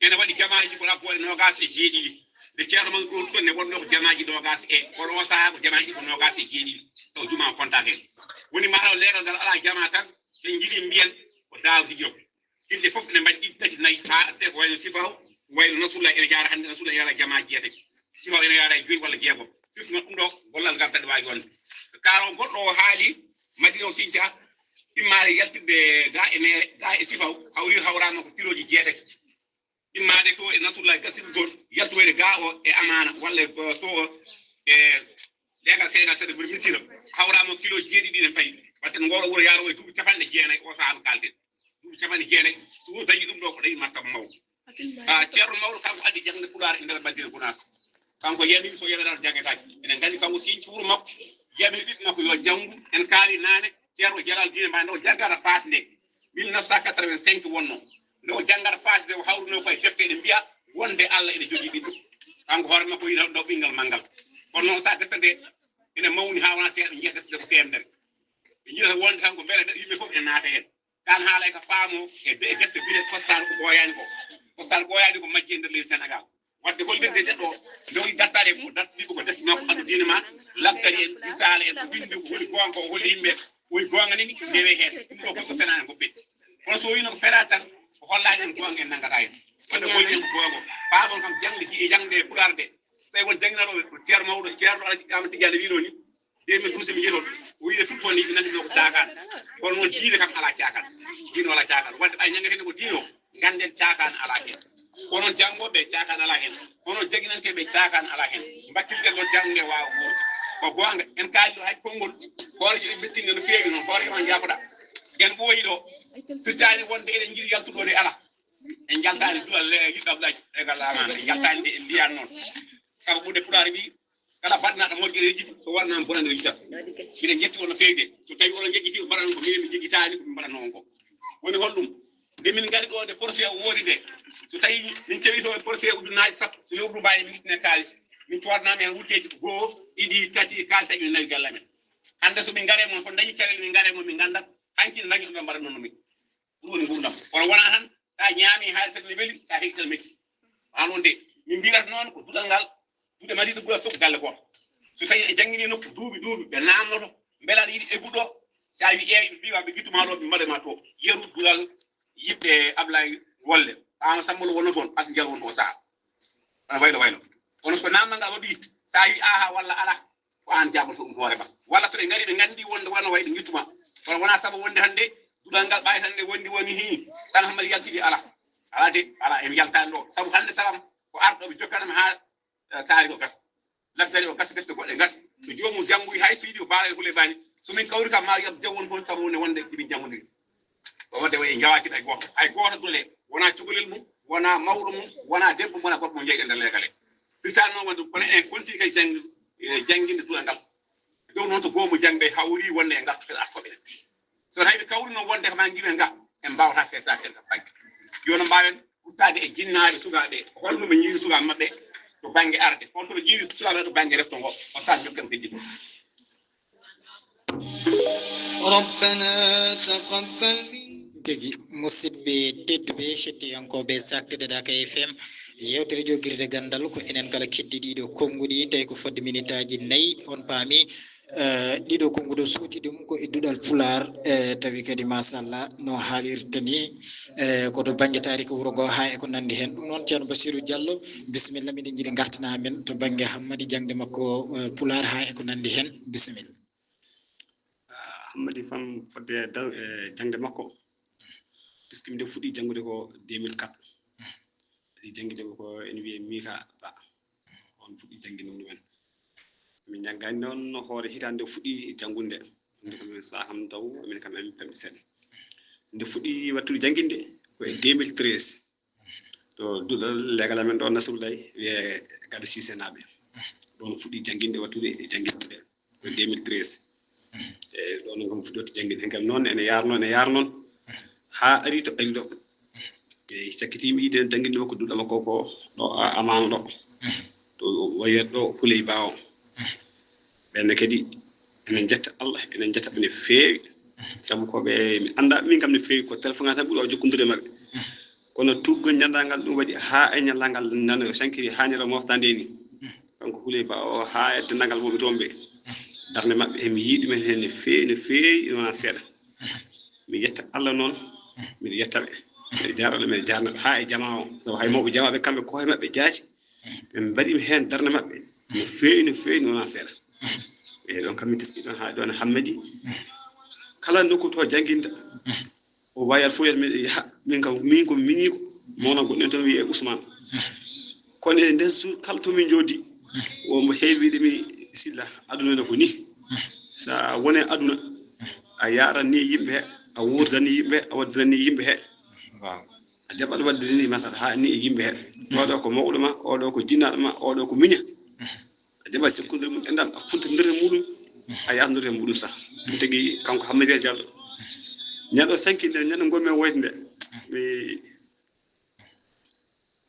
ene waɗi jamaji ko rabbo e nogas e jeeɗiɗi nde ceerno man ko tonne wonno ko jamaji nogas e kono o saha ko jamaji ko nogas e jeeɗiɗi taw juma konta hen woni mataw leegal ngal ala jama tan sen jiiɗi mbiyen ko daawdi jom yimɓe fof ne mbaɗi 1 2 4 ha atte ko wayno sifaw wayno Rasulullah ene jaara hande Rasulullah yara jamaji jeetati sifaw ene yara e 5 walla jeegom surtout noon ɗum ɗo gollal ngal tadi wawi wonde kaaro goɗɗo o haali Madina o sinca immade yaltirde ga e mere ga e sifaw hawrama ko kiloji 7 immade to e Rasulullah gasirgol yaltoyde ga o e amana walla to e legal kaygal sede ɓuri misira hawrama kilo 7 ɗi ne payi watte ngoro wuuro yaaro e duuɓi capanɗe 9 o saaha kalten dum camani jene su dañi dum do ko dañi martam maw ceerno mawdo kanko addi jangde pulaar e nder badire gunas kanko yami so yamiraano jangetaaki enen ngandi kanko si cuuru makko yami ɓiɓɓe makko yo janngu en kaali naane ceerno jalal dine mba nde o janngata faas nde 1985 wonno nde o janngata faas nde o hawruno koye defte ɗe mbiya wonde Allah ene jogii ɓiɗɗo kanko hoore makko yiɗa ɗo ɓingal manngal kono noon sa defte nde ene mawni haa wona seeɗa jiya defte ko temedere ɓe jiɗata wonde kanko mbele yimɓe fof ene naata heen kan haala ka faamo e defte bile postal ko ɓooyaani ko postal ɓooyaani ko majji e nder leydi Sénégal wadde hollirde nde ɗo nde woni dartare ko dartiɗo ko defte makko adu diine ma laggari en isaale en ko bindi ko woni gonga o holli yimɓe woyi gonga nini ndewe heen ɗum ɗo fof ko fenani ko ɓetti kono so wino ko fenani tan ko hollani en gonga en nanngata hen wadde holli en ko gongo paamon kam jangde pulaar nde tawi won janginaɗo ko ceerno mawɗo ceerno Amadou Tidiane wiino ni 2012 mi yeeto o wiide surtout ni nandi ɗo ko caakan kono noon diine kam ala caakan diine wala caakan wadde ɓay ñangatene ko diino ganden caakan ala hen kono janggoɓe caakan ala hen kono jaginanteɓe caakan ala hen bakkilɗen ɗon jangde wawa wuurde ko gonga en kaali ɗo hay konngol hoore bettinde no feewi noon hoore on jafoɗa en ɓooyi ɗo firtani wonde eɗen jiiɗi yaltuɗode ala en jaltani duwal yiɗɗo ablaji egal amana en jaltani de en mbiyan noon sabu ɓurde pulaar wi kala badnaɗo moƴƴere yejjiti so warnama bonande o yitata miɗen jetti on no feewi de so tawi onon jegguiti mbaɗan ko minen mi jeggitani ko min mbaɗatno on ko woni holɗum nde min ngari ɗo de procé o woodi nde so tawi min kewi to e procé ujunnaji sappo so lewru mbawi min ittine kalis min codanama hen wutteji ko goho ɗiɗi tati kalis aji min nawi galle men hande somin ngare moon so dañi carel min ngare moon min gandat hankine dañi ɗum mbaɗa noon min ɗum woni gurdam kono wona tan sa ñaami haalisat ne weeli sa heegital metti anon de min mbirata noon ko duɗal ngal duuɗe madiɗo ɓuura fof galle goto so tawi e jangguini nokku duuɓi ɓe namnoto beelaɗo yiɗi egguɗo sa wi ɓe mbiwa ɓe guittuma ɗo ɓe mbaɗema to yeru duɗal yiɓɓe Ablaye Wolle ɓama Sambolo wonno toon ɓasa jal won to saaha ana waylo kono so namdal ngal waɗi sa wi aha walla ala ko an jaɓoto ɗum hoore ma walla so ɓe ngari ɓe gandi wonde wona wayde guittuma kono wona saabu wonde hannde duɗal ngal ɓawi tan nde woni hi tan hammadi yaltidi ala de ala en yaltani ɗo saabu hannde salam ko arɗo ɓe jokkanama ha taari ko gas laddari o gas defte goɗɗe gas so jomum janggoyi hay so yiɗi o baala e hule bani somin kawri kam ma yoɓ jawwon toon sabu wonde jimin janggodiri o wadde way jawakiɗa hay goto dule wona cukalel mum wona mawɗo mum wona debbo wona gorko mo jeyɗe nder legale firtani noon wonde kono en konti kay jangguinde duɗal ngal dow noon to goomu jangde hawri wonde e gartuɓe artoɓe so tawi ɓe kawri noon wonde kama jimen ga en mbawata feetade en ka bagge jono mbawen ɓurtade e jinnaɓe sukaɓe holno ɓe jiiri sukaɓe mabɓe to banggue arde holto ɓe jiiri sukaɓe to banggue refto ngo o sa jokken heddi ɗum ربنا تقبل tigi musidɓe tedduɓe hettiyankoɓe saktude Daka FM yewtere jogirde gandal ko enen kala keddiɗiɗo konguɗi tawi ko fodde minute aji 4 on paami ɗiɗo konguɗo suuti ɗum ko idduɗal pular tawi kadi machallah no haalirta ni koto banggue taariki wuuro ngo ha e ko nandi hen ɗum noon ceerno Bassirou Diallo bisimilla miɗen jiiɗi gartana men to banggue Hammadi jangde makko pular ha e ko nandi hen bisimilla Hammadi fam fodde jangde makko puisque minde fuɗɗi janggude ko 2004 adi jangguide ko en wiye Mika Ba on fuɗɗi jangguide mumen min jaggani noon hoore hitande fuɗɗi janggunde nde komin saham taw min kam en tammi seeɗa nde fuɗɗi wattude jangguinde ko 2013 to duɗal legal amen ɗo Nasrullahi wiye Gada Cissé naɓe ɗon fuɗɗi jangguinde wattude jangguinde ko 2013 e ɗon kam fuɗɗorde jangguinde hen kam noon ene yaar noon ha ari to ari ɗo e cakkitimi yiide jangguinde makko duɗa makko ko ɗo amano ɗo to wayet ɗo Huley Bawo ɓenne kadi enen jetta Allah enen jetta ɓe no feewi sabu koɓe mi anda min kam no feewi ko téléphone tan ɓuuri o jokkodude maɓɓe kono tuggol ñandangal ɗum waɗi ha e ñallangal nano sankiri hañira moftade ni kanko Huley Bawo ha e dendagal moɓe toon ɓe darde maɓɓe emi yiiɗi men hen no feewi wona seeɗa mi yetta Allah noon miɗa yettaɓe miɗa jarnaɓe miɗa jarnaɓe ha e jama o sabu hay mawɓe jamaɓe kamɓe koye maɓɓe jaati ɓe mbaɗimi hen darde maɓɓe no feewi wona seeɗa e ɗon kam mi teski ɗon ha ɗon Hammadi kala nokku to jangguinta o wayat fof yat miɗa yaha min ko miñi ko mawno gonɗen toon wiye Ousmane kono e nden suur kala tomin joddi omo heewiɗe mi silla aduna ne ko ni sa wone aduna a yaran ni yimɓe a wurdani yimɓe a waddani yimɓe he waaw a jaɓat waddani masal ha ni e yimɓe he oɗo ko mawɗo ma oɗo ko jinnaɗo ma oɗo ko miña a jaɓat jokkodir mum enɗam a funtodir e muɗum a yahdodir e muɗum sah ɗum tagi kanko Hammadie Diallo ñaɗo sankinde ñaɗo gonmi woyde nde mi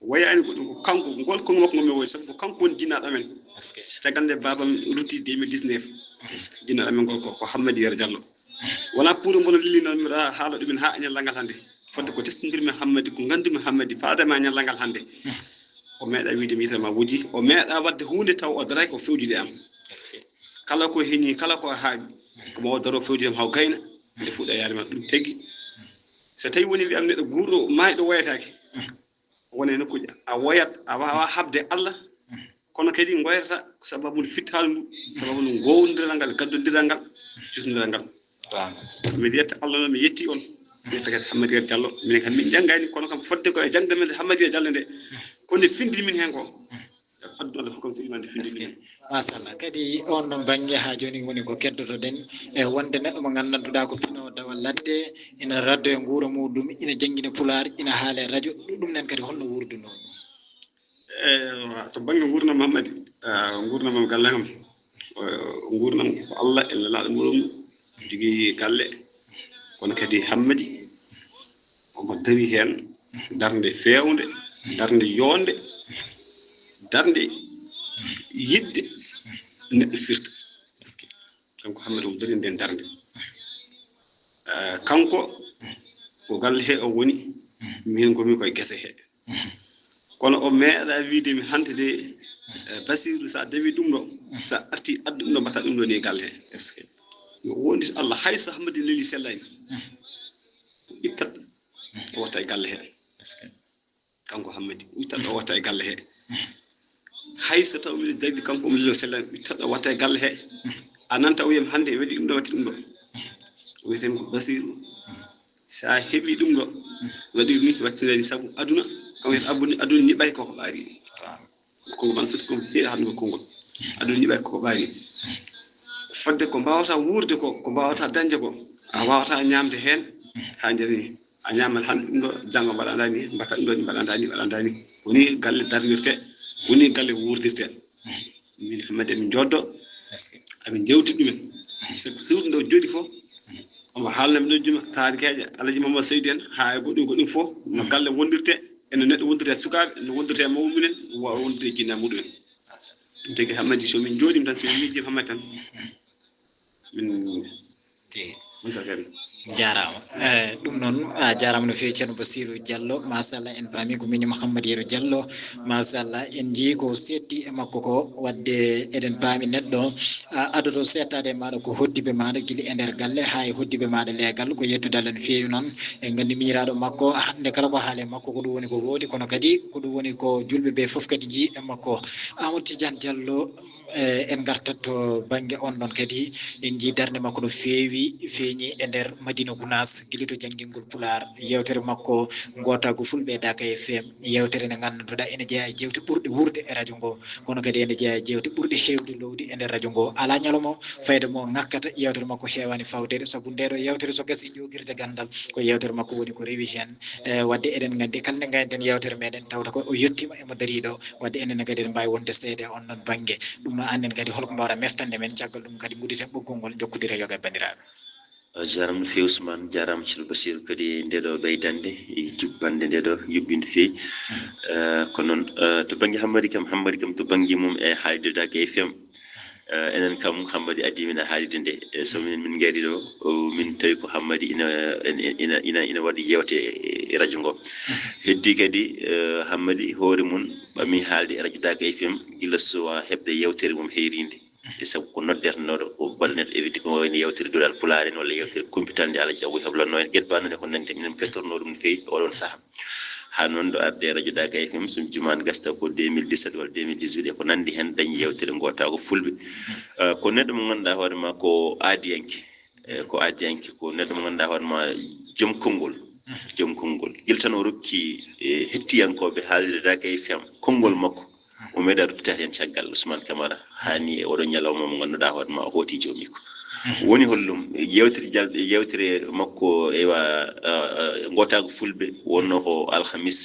wayani ko ɗum ko kanko ngol kongo makko ngomi woyde sabu ko kanko woni jinnaɗo amen caggal nde babam rutti 2019 jinnaɗo amen ngol ko Hammadie Diallo wona pour mbono lilinomiɗa haala ɗumen ha ñallal ngal hannde fodde ko testodirmi Hammadie ko gandumi Hammadie faadama ñallal ngal hannde o meeɗa wiide mi yitama wujji o meeɗa wadde hunde taw o daray ko fewjude am kala ko heñi kala ko haaɓi komo o daro fewjude am haw gayna nde fuɗɗa yaade ma ɗum teggi so tawi woni wiyam neɗɗo guurɗo mayɗo woyatake woni nokkuji a woyat a wawa habde Allah kono kadi goyata sababu fittalu sababu gowdiral ngal gaddodiral ngal jusdiral ngal mi yetta Allah noon mi yetti on mi yetta kadi Hammadie Diallo minen kadi min janggani kono kam fodde ko e jangde men Hammadie Diallo nde konde findi min hen ko addu Allah fof kam so imande findi min machallah kadi on ɗon banggue ha joni woni ko keddotoɗen e wonde neɗɗo mo gandanduɗa ko pinowo dawal ladde ina raddo e guura muɗum ina jangguina pular ina haale radio ɗum nen kadi holno wurduno to banggue gurnam Hammadie gurnam galle kam gurnam ko Allah e nelaɗo muɗum jogui galle kono kadi Hammadie omo dari hen darde fewde darde yonde darde yidde neɗɗo firta kanko Hammadie omo dari nden darde kanko ko galle he o woni min gomi koye guese he kono o meeɗa wiide mi hande de Basirou sa dawi ɗum ɗo sa arti addu ɗum ɗo mbatta ɗum ɗo ni galle he yo wondi Allah hayso Hammadie leeli sellani ittat o watta e galle he kanko Hammadie ittat o watta e galle he hayso taw miɗo jaggi kanko omo leelo sellani ittat o watta e galle he a nanta o wiyam hande waɗi ɗum ɗo watti ɗum ɗo o wiyeten ko Basirou sa heeɓi ɗum ɗo waɗi ni wattirani sabu aduna kam wiyata aduna ñiɓay koko ɓaari kongo man soti kom heeɗa hande ko konngol aduna ñiɓay koko ɓaari fodde ko mbawata wurde ko mbawata dañde ko a wawata ñamde hen ha jarani a ñaman hande ɗum ɗo janggo mbaɗaɗa ni mbatta ɗum ɗo ni mbaɗaɗa ni woni galle darnirte woni galle wurdirte min Hammadie min joddo amin jewti ɗumen surtout nde jooɗi fof omo haalnami ɗojjuma taarikeje Alaji Mamadou Seydou en ha e goɗɗum fof no galle wondirte eno neɗɗo wondirte sukaɓe no wondirte mawɓe minen wawa wondirde jinna muɗumen ɗum tagi Hammadie so min jooɗima tan somin miijima Hammadie tan min jarama ɗum noon a jarama no fewi ceerno Basirou Diallo machallah en paami ko miñum Hammadie Diallo machallah en jii ko setti e makko ko wadde eɗen paami neɗɗo adoto settade maɗa ko hoddiɓe maɗa guila e nder galle ha e hoddiɓe maɗa leegal ko yettude Allah no fewi noon en gandi miñiraɗo makko hande kala ko haale makko ko ɗum woni ko woodi kono kadi ko ɗum woni ko julɓeɓe foof kadi jii e makko Amadou Tidiane Diallo en gartat to banggue on ɗon kadi en jii darde makko no feewi feeñi e nder Madina Gounass guila to janggingol pular yewtere makko gotago fulɓe Daka FM yewtere nde gandanduɗa ene jeeya e jewte ɓurɗe wurde e radio ngo kono kadi ene jeeya e jewte ɓurɗe hewde lowdi e nder radio ngo ala ñalawma fayda mo ngakkata yewtere makko hewani fawdede saabu ndeɗo yewtere so gasi jogirde gandal ko yewtere makko woni ko rewi hen wadde eɗen gandi kala nde gayden yewtere meɗen tawta ko o yettima emo dariɗo wadde enen kadi eɗen mbawi wonde seede on ɗon banggue ɗum annen kadi holko mbawɗa meftande men caggal ɗum kadi gudditen ɓoggol ngol jokkodire yoga bandiraɓe jaram no fewi Ousmane jarama ceerno Basirou kadi ndeɗo ɓeydande e jubbande ndeɗo yubbinde fewi ko noon to banggue Hammadie kam to banggue mum e haalirde Daka FM enen kam Hammadie addi min e haalirde nde so min gari ɗo min tawi ko Hammadie ina waɗi yewte e radio ngo heddi kadi Hammadie hoore mum ɓami haalde e radio Daka FM gila sowa heɓde yewtere mum heyride e sabu ko noddernoɗo o balneto évité ko wayno yewtere doɗal pulaar en walla yewtere compitande Allah jaw heblanno en gueɗe banno ko nande minen pettorno ɗum no fewi oɗon saaha ha noon ɗo arde radio Daka FM so jumani gasta ko 2017 walla 2018 e ko nandi hen dañi yewtere gota ko fulɓe ko neɗɗo mo ganduɗa hoorema ko aadiyanke ko neɗɗo mo ganduɗa hoorema joom konngol guila tan o rokki hettiyankoɓe haalirde Daka FM konngol makko o meeɗa ruttitade hen caggal Ousmane Camara hani e oɗon ñalawma mo ganduɗa hoorema o hooti jomiko woni hollum yewtere makko ewa ngotago fulbe wonno ko alhamis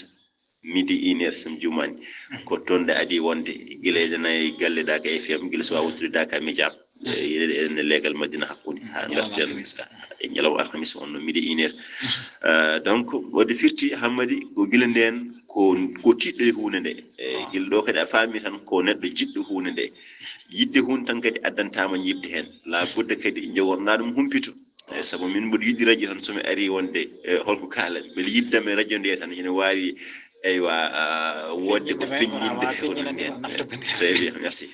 midi 1h sam jumani ko tonde adi wonde gila dana galle Daka FM gila so wutri Daka Media en legal Madina hakkude ha garten e nyalaw alhamis wonno midi 1h donc wadi firti hammadi ko gila nden ko tiddo e hunde nde gila do kadi a faami tan ko neddo jiddo hunde nde yidde hunde tan kadi addantama yibde hen la budde kadi jogorna dum humpito sabu min mboɗo yiɗi radio tan somi ari wonde holko kalan beele yiddame radio nde tan ene wawi wodde ko feññinde très bien merci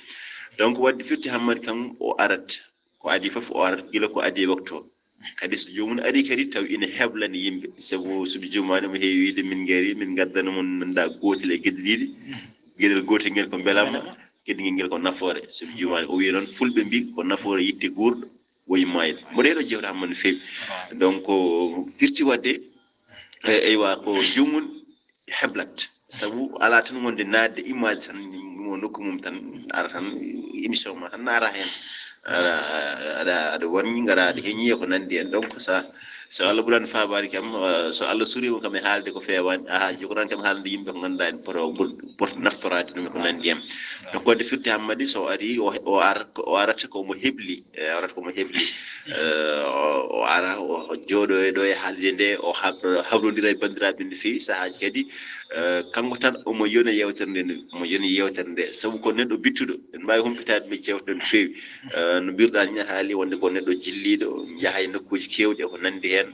donc wadde firti hammadi kam o arat ko adi fof o arat gila ko adi waktu kadi so jomum ari kadi taw ina heblani yimɓe sabu so jomani mo heewi wiide min ngari min gaddana mon nanda gotel e gueɗeliɗi gueɗel gotel ngel ko belamma gueɗel ngel ko nafoore so jomani o wi noon fulɓe mbi ko nafoore yitte gurɗo woyi mayde mboɗo heɗo jewta hammani feewi donc firti wadde ko jomum heblat sabu ala tan wonde naade image tan mo nokku mum tan ara tan émission ma tan ara hen ada wonni ngara de heñi ko nandi en donc ça so Allah buran faabari kam so Allah surimo kam e haalde ko feewani jogoran kam haalde yimbe ko ganda en por naftorade dum ko nandi en donc wadde firti hammadi so ari o arata ko mo hebli o ara o jodo e do e haalde nde o hablodira e bandiraɓe nde fewi saha kadi kanko tan omo yona yewtere nde sabu ko neɗɗo bittuɗo en mbawi humpitade mi cewto no fewi no birɗa ni haali wonde ko neɗɗo jilliɗo jahay nokkuji kewɗi ko nandi hen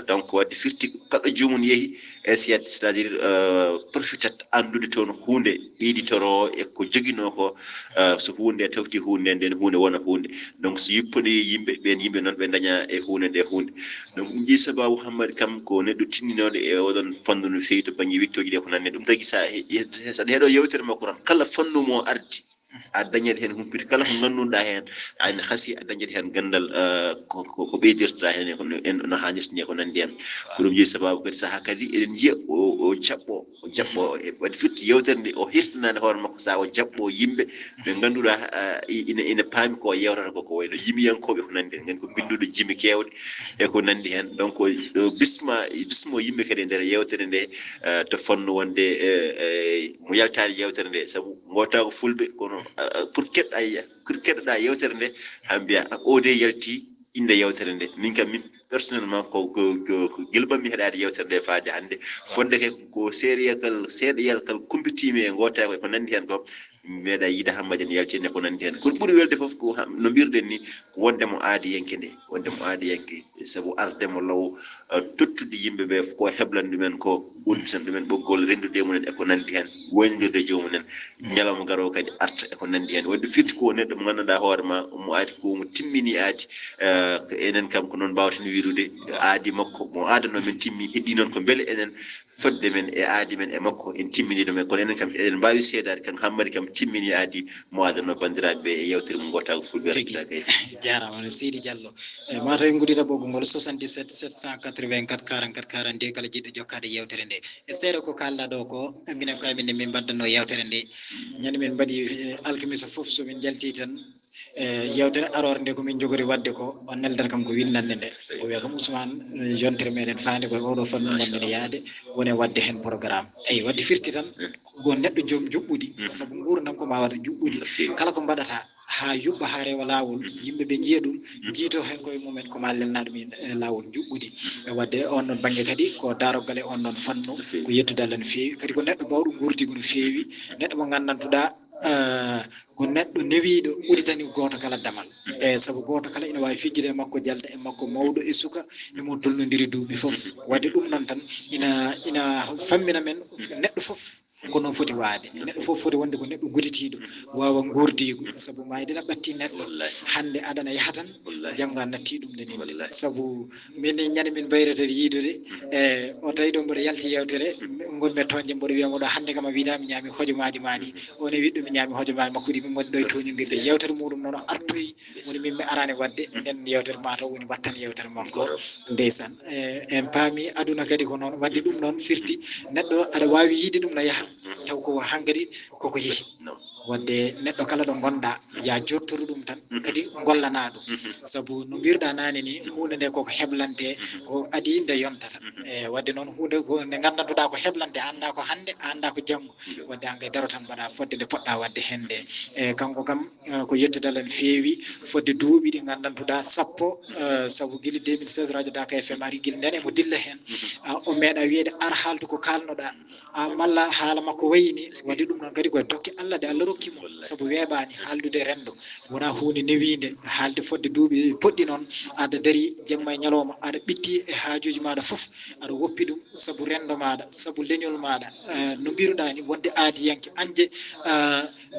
donc wadde firti kala jomum yeehi essayat c'est à dire profitat andude toon hunde ɓeyditoro e ko joguino ko so hunde tawti hunde nden hunde wona hunde donc so yipponi yimɓe ɓen yimɓe noon ɓe daña e hunde nde hunde donc ɗum ji sababu hammadi kam ko neɗɗo tinninoɗo e oɗon fandu no fewi to banggue wittoji ɗe ko nandi ɗum tagui saɗa heeɗo yewtere makko tan kala fannu mo ardi a dañat hen humpito kala ko ganduɗa hen an hasi a dañat hen gandal ko ɓeydirta hen no hannirta ni ko nandi hen ko ɗum jeeyi sababu kadi saaha kadi eɗen jiiya o jaɓɓo wadde firti yewtere nde o hirtanade hoore makko sa o jaɓɓo yimɓe ɓe ganduɗa ina paami ko yewtata ko wayno yimiyankoɓe ko nandi hen gandi ko binduɗo jimi kewɗe e ko nandi hen donc bismo yimɓe kadi e nder yewtere nde to fonno wonde mo yaltani yewtere nde saabu gota ko fulɓe kono pour keɗɗoɗa yewtere nde ha mbiya o de yalti inde yewtere nde min kam min personnellement ko gilbammi heɗade yewtere nde faade hannde fonde ke ko seeɗayal kal kumpitimi e gota ko nandi hen ko meeɗa yiide hammadi en yaltinde ko nandi hen kono ɓuuri welde foof ko no mbirɗen ni ko wondemo aadi yenke nde wondemo aadi yenke sabu ardemo law tottude yimɓeɓe ko heblande ɗumen ko udditan ɗumen ɓoggol rendude mumen e ko nandi hen woyndirde jomumen ñalawma garo kadi arta e ko nandi hen wadde firti ko neɗɗo mo ganduɗa hoore ma mo aadi ko mo timmini aadi enen kam ko noon mbawten wirude aadi makko mo aadano men timmi heddi noon ko beele enen fodde men e aadi men e makko en timmini ɗumen kono enen kam eɗen mbawi seedade kan hammadi kam timmini aadi mo adano bandiraɓe e yewtere mum gotago fulɓe jarama no Sidi Diallo mataw en guddita ɓoggol ngol 77 784 44 42 kala jiɗɗo jokkade yewtere nde e seeɗa ko kalɗa ɗo ko minen koye min min mbaddano yewtere nde ñande min mbaɗi alkamisa foof somin jalti tan yewtere arore nde komin jogori wadde ko o neldata kam ko windande nde o wiya kam Ousmane yontere meɗen faande koye oɗo fannu gonɗen yaade wone wadde hen programme eyi wadde firti tan ko neɗɗo joom juɓɓudi saabu gurdam ko ma waɗa juɓɓudi kala ko mbaɗata ha yuɓɓa ha rewa lawol yimɓeɓe jiiya ɗum jiito hen koye mumen ko ma lelna ɗum lawol juɓɓudi wadde on ɗon banggue kadi ko daroggal e on ɗon fannu ko yettude Allah no fewi kadi ko neɗɗo bawɗo gurdigo no fewi neɗɗo mo gandantuɗa ko neɗɗo newiɗo uditani goto kala damal e saabu goto kala ina wawi fijjude e makko jalda e makko mawɗo e suka imo dolnodiri duuɓi foof wadde ɗum noon tan ina fammina men neɗɗo foof ko noon foti waade neɗɗo foof foti wonde ko neɗɗo guditiɗo wawa gurdigo saabu maydena ɓatti neɗɗo hande aɗana yaha tan janggo a natti ɗum ɗen inde saabu min ñande min bayretede yiidude e o tawi ɗo mboɗo yalti yewtere gonɓe toñƴe mboɗo wiyama ɗo hande kam a wiida mi ñaami hojomaji maɗi one wiɗɗo mi ñaami hojomaji makkude min gonɗi ɗo e toñodirde yewtere muɗum noon artoyi woni min mi arani wadde nden yewtere mataw woni wattan yewtere makko ndeysan en paami aduna kadi ko noon wadde ɗum noon firti neɗɗo aɗa wawi yiide ɗum no yaha taw ko hankkadi koko yeehi wadde neɗɗo kala ɗo gonɗa ya jottoro ɗum tan kadi gollana ɗum sabu no mbirɗa nane ni hunde nde koko heblante ko adi nde yontata wadde noon hunde ko nde gandantuɗa ko heblante anda ko hande anda ko janggo wadde angay daro tan mbaɗa fodde nde poɗɗa wadde hende kanko kam ko yettudal en feewi fodde duuɓi ɗi gandantuɗa sappo sabu guila 2016 radio Daka FM ari guila nden emo dilla hen o meeɗa wiyede ar haaldu ko kalnoɗa malla haala makko wayini wadde ɗum noon kadi koye dokke Allah de Allah rokkimo sabu weeɓani haaldude rendo wona hunde newinde haalde fodde duuɓi poɗɗi noon aɗa dari jemma e ñalawma aɗa ɓitti e haajuji maɗa foof aɗa woppi ɗum sabu rendo maɗa sabu leñol maɗa no mbiruɗa ni wonde aadiyanke anje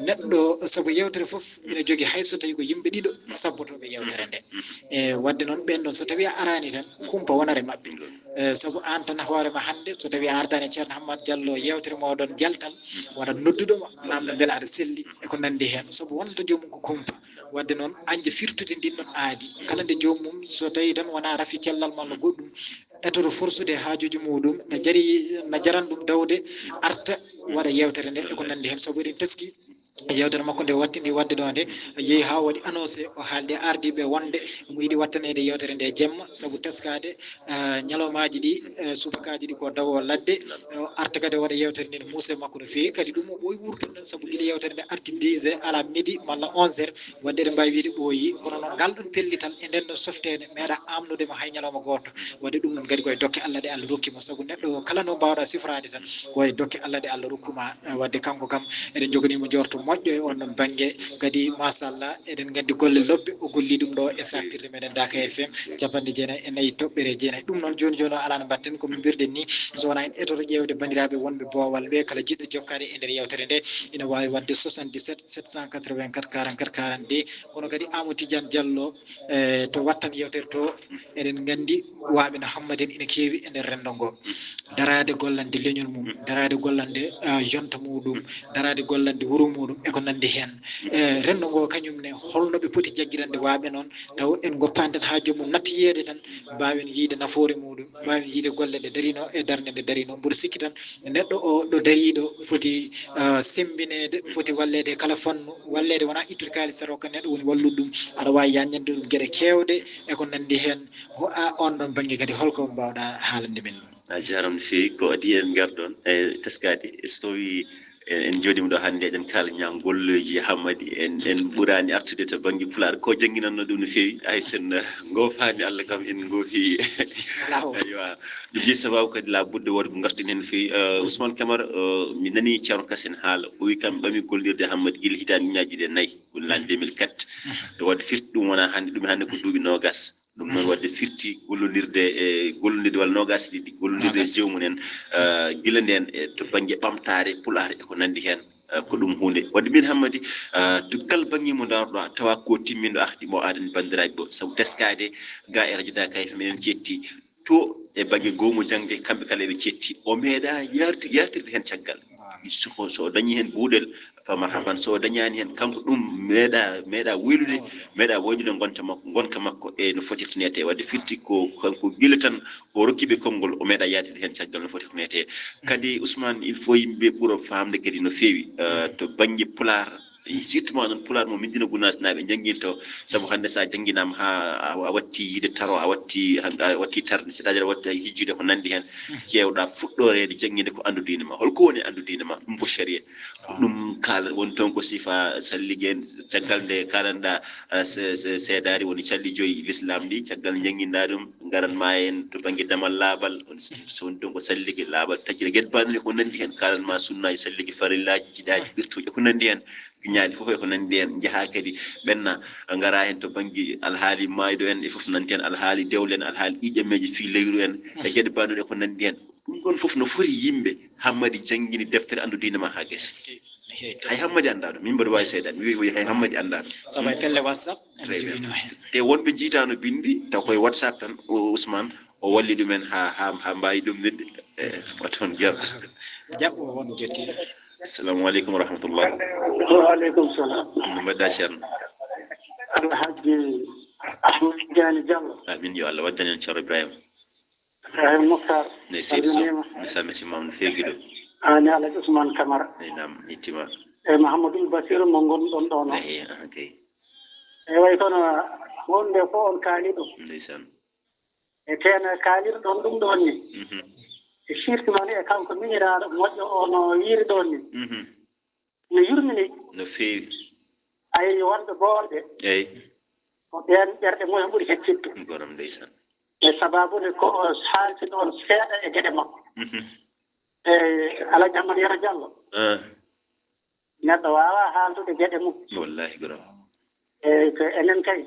neɗɗo sabu yewtere foof ina jogui hayso tawi ko yimɓe ɗiɗo sabbotoɓe yewtere nde wadde noon ɓen ɗon so tawi a arani tan kumpa wonare mabɓe sabu an tan hoorema hande so tawi a ardani ceerno Hammadou Diallo yewtere moɗon jaltal waɗa nodduɗoma namdo beele aɗa selli eko nandi hen sabu wonta jomum ko kumpa wadde noon anje firtude ndin ɗon aadi kala nde jomum so tawi tan wona rafi cellal malla goɗɗum etoto forsude haajuji muɗum na jaran ɗum dawde arta waɗa yewtere nde eko nandi hen sabu eɗen teski yewtere makko nde wattidi wadde ɗo nde yeehi ha waɗi annoncé o haalde ardiɓe wonde mo yiiɗi wattanede yewtere nde jemma sabu teskade ñalawmaji ɗi subakaji ɗi ko dawo ladde arta kadi waɗa yewtere nde muuse makko no feewi kadi ɗum o ɓooyi wurtude sabu guila yewtere nde arti 10 heures ala midi malla 11 heures wadde eɗen mbawi wiide ɓooyi kono noon ngal ɗon pellital e nden ɗon softede meeɗa amnudema hay ñalawma goto wadde ɗum ɗon kadi koye dokke Allah ɗe Allah rokkima sabu neɗɗo kala no mbawɗa sifrade tan koye dokke Allah ɗe Allah rokkuma wadde kanko kam eɗen joganimo jorto moƴƴo e on ɗon banggue kadi machallah eɗen gandi golle lobbe o golli ɗum ɗo e sartirde meɗen Daka FM 94.4 toɓɓere jeenayyi ɗum noon joni joni o ala no mbatten komi mbirɗen ni so wona en etoto ƴewde bandiraɓe wonɓe Bowal ɓe kala jiɗɗo jokkade e nder yewtere nde ina wawi wadde 77 784 44 42 kono kadi Amadou Tidiane Diallo to wattan yewtere to eɗen gandi waɓe no Hammadou en ina keewi e nder rendo ngo darade gollande leñol mum darade gollande jonta muɗum darade gollande wuuro muɗum eko nandi hen rendo ngo kañumne holnoɓe poti jagguirande waɓe noon taw en goppanden ha jomum nattiyede tan mbawen yiide nafoore muɗum mbawen yiide golle ɗe darino e darde nde darino mboɗo sikki tan neɗɗo o ɗo dariɗo foti sembinede foti wallede kala fannu wallede wona ittude kalis ko neɗɗo woni wallude ɗum aɗa wawi yanñande ɗum gueɗe kewɗe eko nandi hen on ɗon banggue kadi holko mbawɗa haalande men a jaram no fewi ko adi en garɗon e teskade so tawi en jooɗima ɗo hannde eɗen kaala ñam golloji Hammady en ɓurani artude to banggue Pulaar ko jangguinanno ɗum no fewi hay sen gofani Allah kam en goofi aywa ɗum ji sababu kadi la budde wonde ko gartin hen no fewi Ousmane Camara mi nani Ceerno Kassene haala o wi kam ɓami gollirde Hammady guila hitande ñaji ɗe nayyi woni lani 2004 to wadde firti ɗum wona hannde ɗum hannde ko duuɓi nogas ɗum noon wadde firti gollodire walla nogas ɗiɗi gollodire jomum en gila nden to banggue ɓamtare Pulaar eko nandi hen ko ɗum hunde wadde min Hammady to kala banggue mo daroɗa tawa ko timmiɗo ahdi mo adani bandiraɓe ɗo sabu teskade ga e radio Daka FM en cetti to e banggue gomo jangde kamɓe kala eɓe cetti o meeɗa yartirde hen caggal so dañi hen buuɗel famar haman so dañani hen kanko ɗum meeɗa wuylude meeɗa woynude gonka makko e no foti tinete wadde firti ko kanko gila tan o rokkiɓe konngol o meeɗa yatide hen caggal no foti tinete kadi Ousmane il faut yimɓe ɓuuro famde kadi no fewi to banggue Pulaar surtout noon Pulaar mo min dina Gounass naaɓe jangguinto sabu hande sa jangguinama ha a watti yiide taro a watti tarde c'est-à-dire a watti hijjude ko nandi hen kewɗa fuɗɗorede jangguinde ko andu diine ma holko woni andu diine ma ɗum ko sharia ɗum kala woni toon ko sifa salliguen caggal nde kalanɗa seedari woni calli joyyi l'islam ɗi caggal jangguinɗa ɗum garanma en to banggue damal laaɓal so woni toon ko salligue laaɓal taccire gueɗe bandune ko nandi hen kalanma sunnaji salligue farillaji jiɗaji ɓirtuji ko nandi hen ñaali fof e ko nandi hen jaaha kadi ɓenna ngara hen to banggue alhaali maydo en e foof nanti hen alhaali dewle en alhaali ƴiƴammeji fi leyru en e gueɗe banduɗe ko nandi hen ɗum ɗon foof no foti yimɓe Hammady jangguini deftere andu diine ma ha guesa hay Hammady anda ɗum min mbaɗa wawi seedani mi wi hay Hammady anda ɗum sabu pelle WhatsApp te wonɓe jiitano bindi taw koye WhatsApp tan Ousmane o walli ɗumen ha mbawi ɗum nidde waton jaɓɓo won jettiɗo assalamu aleykum wa rahmatullah wa aleykum salam no mbaɗɗa ceerno alhaji Ahmed Tidiane Diallo amin yo Allah waddani en ceerno Ibrahima Moukhtar ne seydi so mi salmitimama no feewi ɗo ani alaji Ousmane Camara nam yettima e Mahamadou Basir mo gonɗon ɗo no eyi kay e way kono wonde fof on kaali ɗum ndeysan e tena kaalirɗon ɗum ɗon ni e firti noon e kanko miñiraaɗo moƴƴo o no yiiri ɗon ni no yurmini no feewi ayi wonɓe boorɓe eyi ko ɓen ɓerɗe mumen ɓuri heccitde goram ndeysan e sababude ko haalti ɗon seeɗa e geɗe makko e Alaji Amadou Yero Diallo neɗɗo waawa haaldude geɗe mum wallahi goram e ko enen kay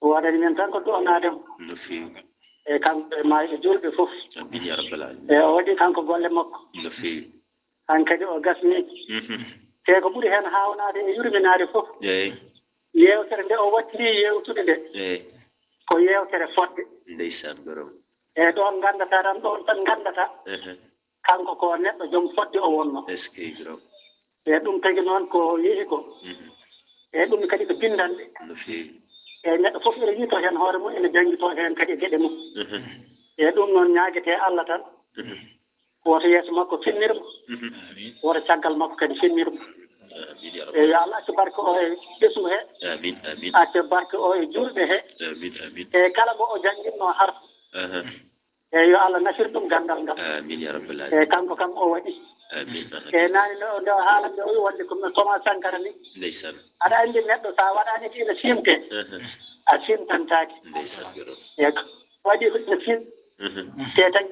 waɗani men tan ko ɗonaademo no feewi e kanko e maa e julɓe fof amin ya rabbal alamin e o waɗi kanko golle makko no feewi han kadi o gasniiki te ko ɓuri heen haawnaade e yurminaade fof eyi yeewtere nde o wattiri yeewtude nde eyi ko yeewtere fodde ndeysan goram e ɗon nganndataa tan ɗon tan nganndataa kanko ko neɗɗo jom fodde o wonno est ce que goram e ɗum tagi noon ko yehi ko e ɗum kadi ko bindanɗe no feewi e neɗɗo fof ene yiito heen hoore mum ene janngitoo heen kadi e geɗe mum e ɗum noon ñaagetee Allah tan woto yeeso makko finnirmo woto caggal makko kadi finnirmo amin ya e rabbal yo Allah accu barke o e ɓesmu hee amin amin accu barke o e julɓe hee amin amin e kala mo o janngitnoo harfu e yo Allah nafir ɗum ganndal ngal amin ya rabbal e alamin kanko kam o waɗi amin e naani nde o haala nde o wi wonde ko Thomas Sankara ni ndeysan aɗa anndi neɗɗo so a waɗaani ko ina simte a simtantaake ndeysan goram e waɗi ko ina sim te tan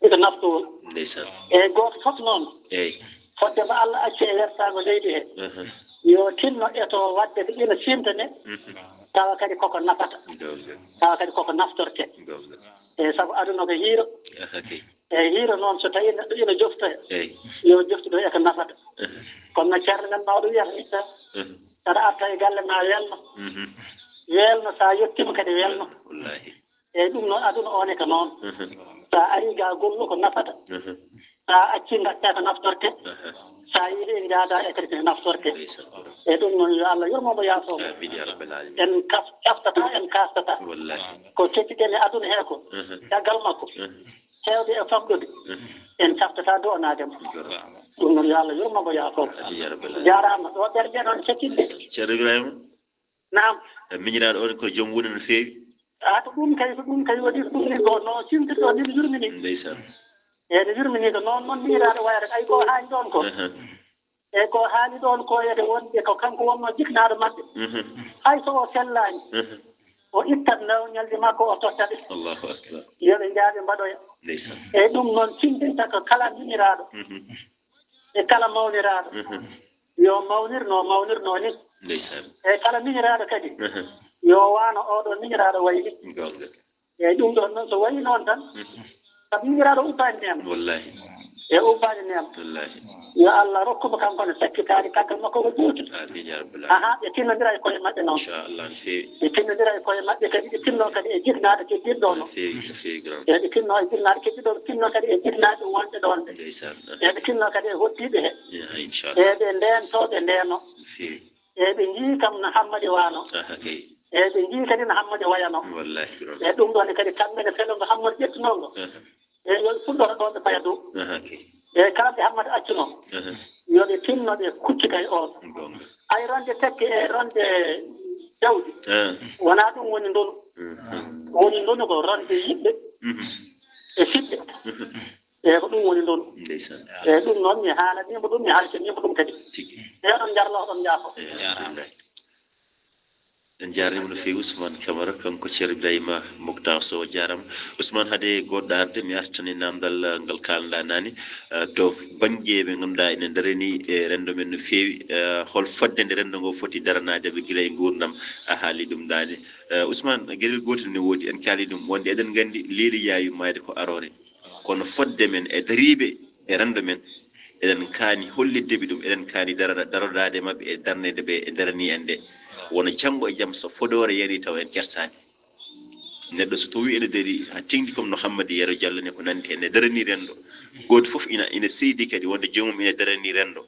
iko naftowol ndeysan eyi gooto fof noon eyi fodde mo Allah acci e wertaago leydi hee yo tinno eto waɗde ko ina simtane tawa kadi koko nafata gonga tawa kadi koko naftorte gonga eyi sabu aduna ko hiiro kay eyi hiiro noon so tawii neɗɗo ina joftoya eyi yo joftuɗo eko nafata kono no ceerno men mawɗo wiyata itta saɗa arta e galle ma welno welno so a yettima kadi welno wallahi eyi ɗum noon aduna one ko noon sa ari ga gollu ko nafata sa acci gatta ko naftorte sa yiiɗi jaada e kadi ko naftorte ndeysan goram eyi ɗum noon yo Allah yurmomo yaafoomo amin ya rabbal alamin en kaftata en kastata wallahi ko kettiɗen e aduna hee ko caggal makko heewde e famɗude en caftata donaademo goram ɗum noon yo Allah yurmomo yaafoomo amin ya rabbal alamin jarama ɗo ɓerɗe noon cekkinɗe ceerno ibrahima naam miñiraɗo on ko joom woni no feewi a ko ɗum kay waɗi ɗum ni ko no simtirɗo ni no yurmini ndeysan eyi no yurmini ko noon miñiraɗo wayata ay ko haali ɗon ko eyi ko haali ɗon ko ede wonde ko kanko wonno jiknaɗo maɓɓe hay so o sellani o ittat nawñalde makko o tottaɓe allahu akbar yoɓe jaaɓe mbaɗoya ndeysan eyi ɗum noon simtinta ko kala miñiraɗo e kala mawniraɗo yo mawnirno ni ndeysan eyi kala miñiraɗo kadi yo waano oɗo miñiraɗo wayi ni gonga eyi ɗum ɗon noon so wayi noon tan sabu miñiraɗo ubbani nema wallahi e ubbani nema wallahi yo Allah rokkumo kanko ne sakkitaade kanko makko ko juuti amin ya rabbal alamin aha ɓe tinnodira e koye maɓɓe noon inchallah no feewi ɓe tinnodira e koye maɓɓe kadi ɓe tinno kadi e jirnaɗo keddiɗo no no feewi goram e ɓe tinno e jirnaɗo keddiɗo ɓe tinno kadi e jirnaɗe wonɓe ɗon ɓe ndeysan e ɓe tinno kadi e hoddiɓe he inchallah e ɓe ndeentoɓe ndeeno no feewi e ɓe jii kam no Hammadi wano kay e ɓe jii kadi no Hammadi wayano wallahi goram e ɗum ɗon kadi kamɓene felongo Hammadi ƴettunongo e yoɓe fuɗɗoto ɗon ɓe paya dow kay e kamɓe Hammadi accuno yoɓe tinno ɓe kuccita e on gonga ay ronde tekke e ronde jawdi wona ɗum woni ndonu woni ndonu ko ronde yiɓɓe e fiɓɓe eyi ko ɗum woni ndonu ndeysan eyi ɗum noon mi haalanimo ɗum mi haltinimo ɗum kadi tigi eɗon jarlo ɗon jaafo alhamdulillah en jarnima no feewi Ousmane Camara kanko ceerno Ibrahima Moctar Sow jarama Ousmane haade goɗɗo arde mi artani namdal ngal kalɗa nani to banggue ɓe ganduɗa ene darani e rendo men no feewi hol fodde nde rendo ngo foti daranade ɓe guila e gurdam a haali ɗum ɗani Ousmane gueɗel gotel ne woodi en kaali ɗum wonde eɗen gandi leeli yaawi mayde ko arore kono fodde men e dariɓe e rendo men eɗen kaani holliddeɓe ɗum eɗen kaani darodade mabɓe e darnede ɓe e darani en nde wona janggo e jaam so fodore yani taw en kersani neɗɗo so tawi ene dari ha tingdi comme no Hammadi Yero Diallo ne ko nandi ene darani rendo goto foof ina seydi kadi wonde joomum ina darani rendo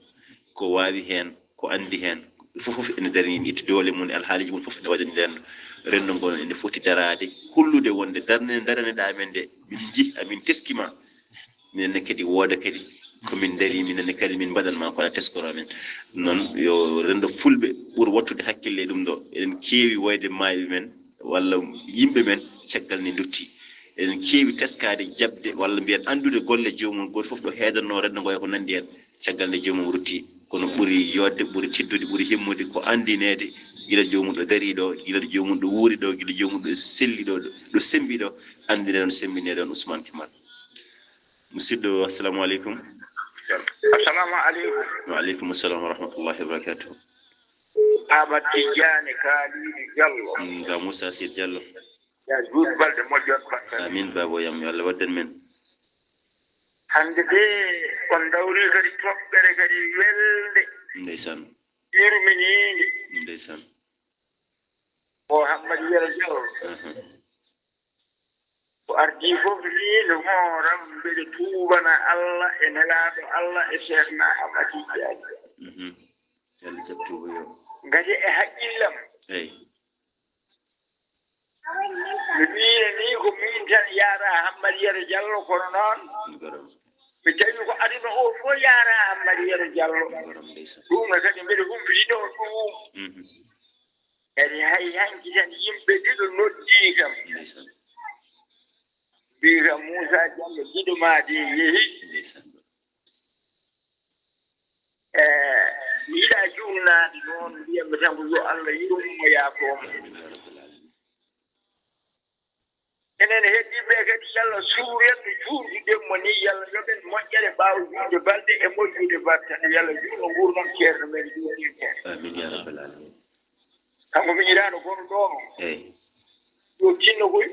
ko wawi hen ko andi hen foof ene darani itti doole mum alhaaliji mum foof ene waɗani rendo ngo ene foti darade hullude wonde darneɗa amen nde min jii amin teskima minen kadi wooda kadi komin dari minen kadi min mbaɗanma kono teskoro men noon yo rendo fulɓe ɓuura wattude hakkille ɗum ɗo eɗen keewi woyde maaɓe men walla yimɓe men caggal ni dutti eɗen keewi teskade jabde walla mbiyen andude golle joomum goto fof ɗo heedanno rendo ngoya ko nandi hen caggal nde joomum rutti kono ɓuuri yodde ɓuuri tiddude ɓuuri himmude ko andinede gila joomum ɗo dari ɗo gila joomum ɗo wuuri ɗo gila joomum ɗo selli ɗo ɗo sembi ɗo andine ɗon sembine ɗon Ousmane Kimal musidɗo assalamu aleykum. Assalamu alaikum. Wa alaikum assalam wa rahmatullahi wa barakatuh. Ahmad Tijani Khalidi Diallo. Ga Musa Sid Diallo. Ya juut balde moƴƴon bakkan. Amin babo yam yo Allah waddan men. Hande de on dawri kadi toɓɓere kadi welde. Ndeysan. Yurmininde. Ndeysan. O Ahmad Yero Diallo. Ko ardi fof wiino hooram mbeɗe tuubana Allah e nelaaɗo Allah e Cheikna Ahmad Tijani. Yalla jab tuuba yo. Ngati e haqqillam. Eyi. Mi wiine ni ko min tan yaara Ahmad Yero Diallo kono noon mi tawi ko aduna o fof yaara Ahmad Yero Diallo ɗum ne kadi mbeɗe humpitino ɗum kadi hay hanki tan yimɓe ɗiɗo noddii kam mbii kam Moussa Diallo giɗo ma de yehi mi yiɗa juulnaade noon mbiyammi tan ko yo Allah yurmo yaafomo enen heddiɓe kadi yalla suurenno juurduɗenmo ni yalla yoɓen moƴƴere ɓaawa juude balɗe e moƴƴude battane yalla juurno ngurdon ceerno men juurdirten amin ya rabbal alamin kanko miñiraano kono ɗono eyi yo tinno koy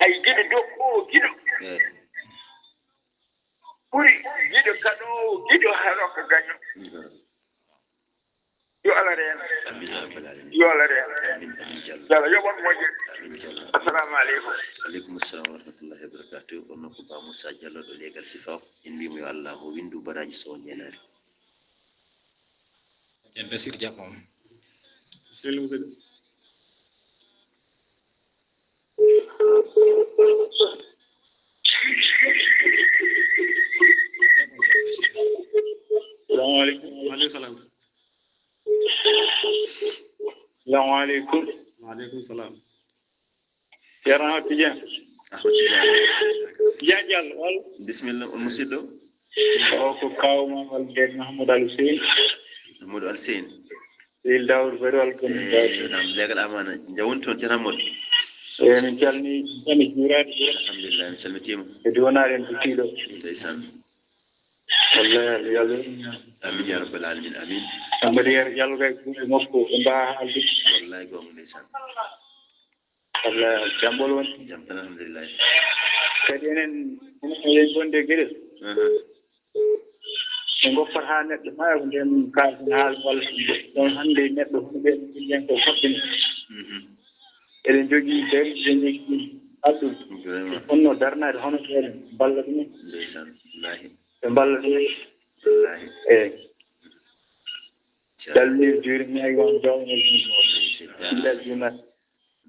ay giɗo dokku o giɗo ɓuri giɗo kaɗowo giɗo harokka gaño yo Allah reena amin ya rabbal alamin yo Allah reena amin amin jallo yalla yoɓon moƴƴere amin jallo assalamu aleykum aleykum assalam wa rahmatullahi wa barakatuh onno ko ba Moussa Diallo ɗo legal sifaw en mbimo yo Allah o windu baraji so ñenari en Basir Diakho bismillah musidɗo Assalamu alaikum. Wa alaikum salam. Assalamu alaikum. Wa alaikum salam. Yarana Tijan. Ahmad Tidiane Jajal wal. Bismillah on musidɗo O ko kawma wal den Mahmoud Al-Hussein. Amadou Alseyne Il Daoud Ferwal ko nam legal amana jawon toon ceerno Amadou min calni tani jurade alhamdulillah mi salmitima e donaren ko tiiɗo ndeysan wallahi yalla amin ya rabbal alamin amin ambadi yer yalla kay ko makko e mba halde wallahi gonga ndeysan wallahi jambol won jam tan alhamdulillah kadi enen enen bonde gueɗel e goppata ha neɗɗo maya ko nden kalten haal walla ɗon hannde neɗɗo hono ɓen ɓillen ko foɗɗini eɗen jogii dari eɗen jogii addude honno darnade hono eɗen balla ɗumen ndeysan wallahi ɓe balla ɗumen wallahi eyi dallir juuriñayi gon jawnel ɗelɗumen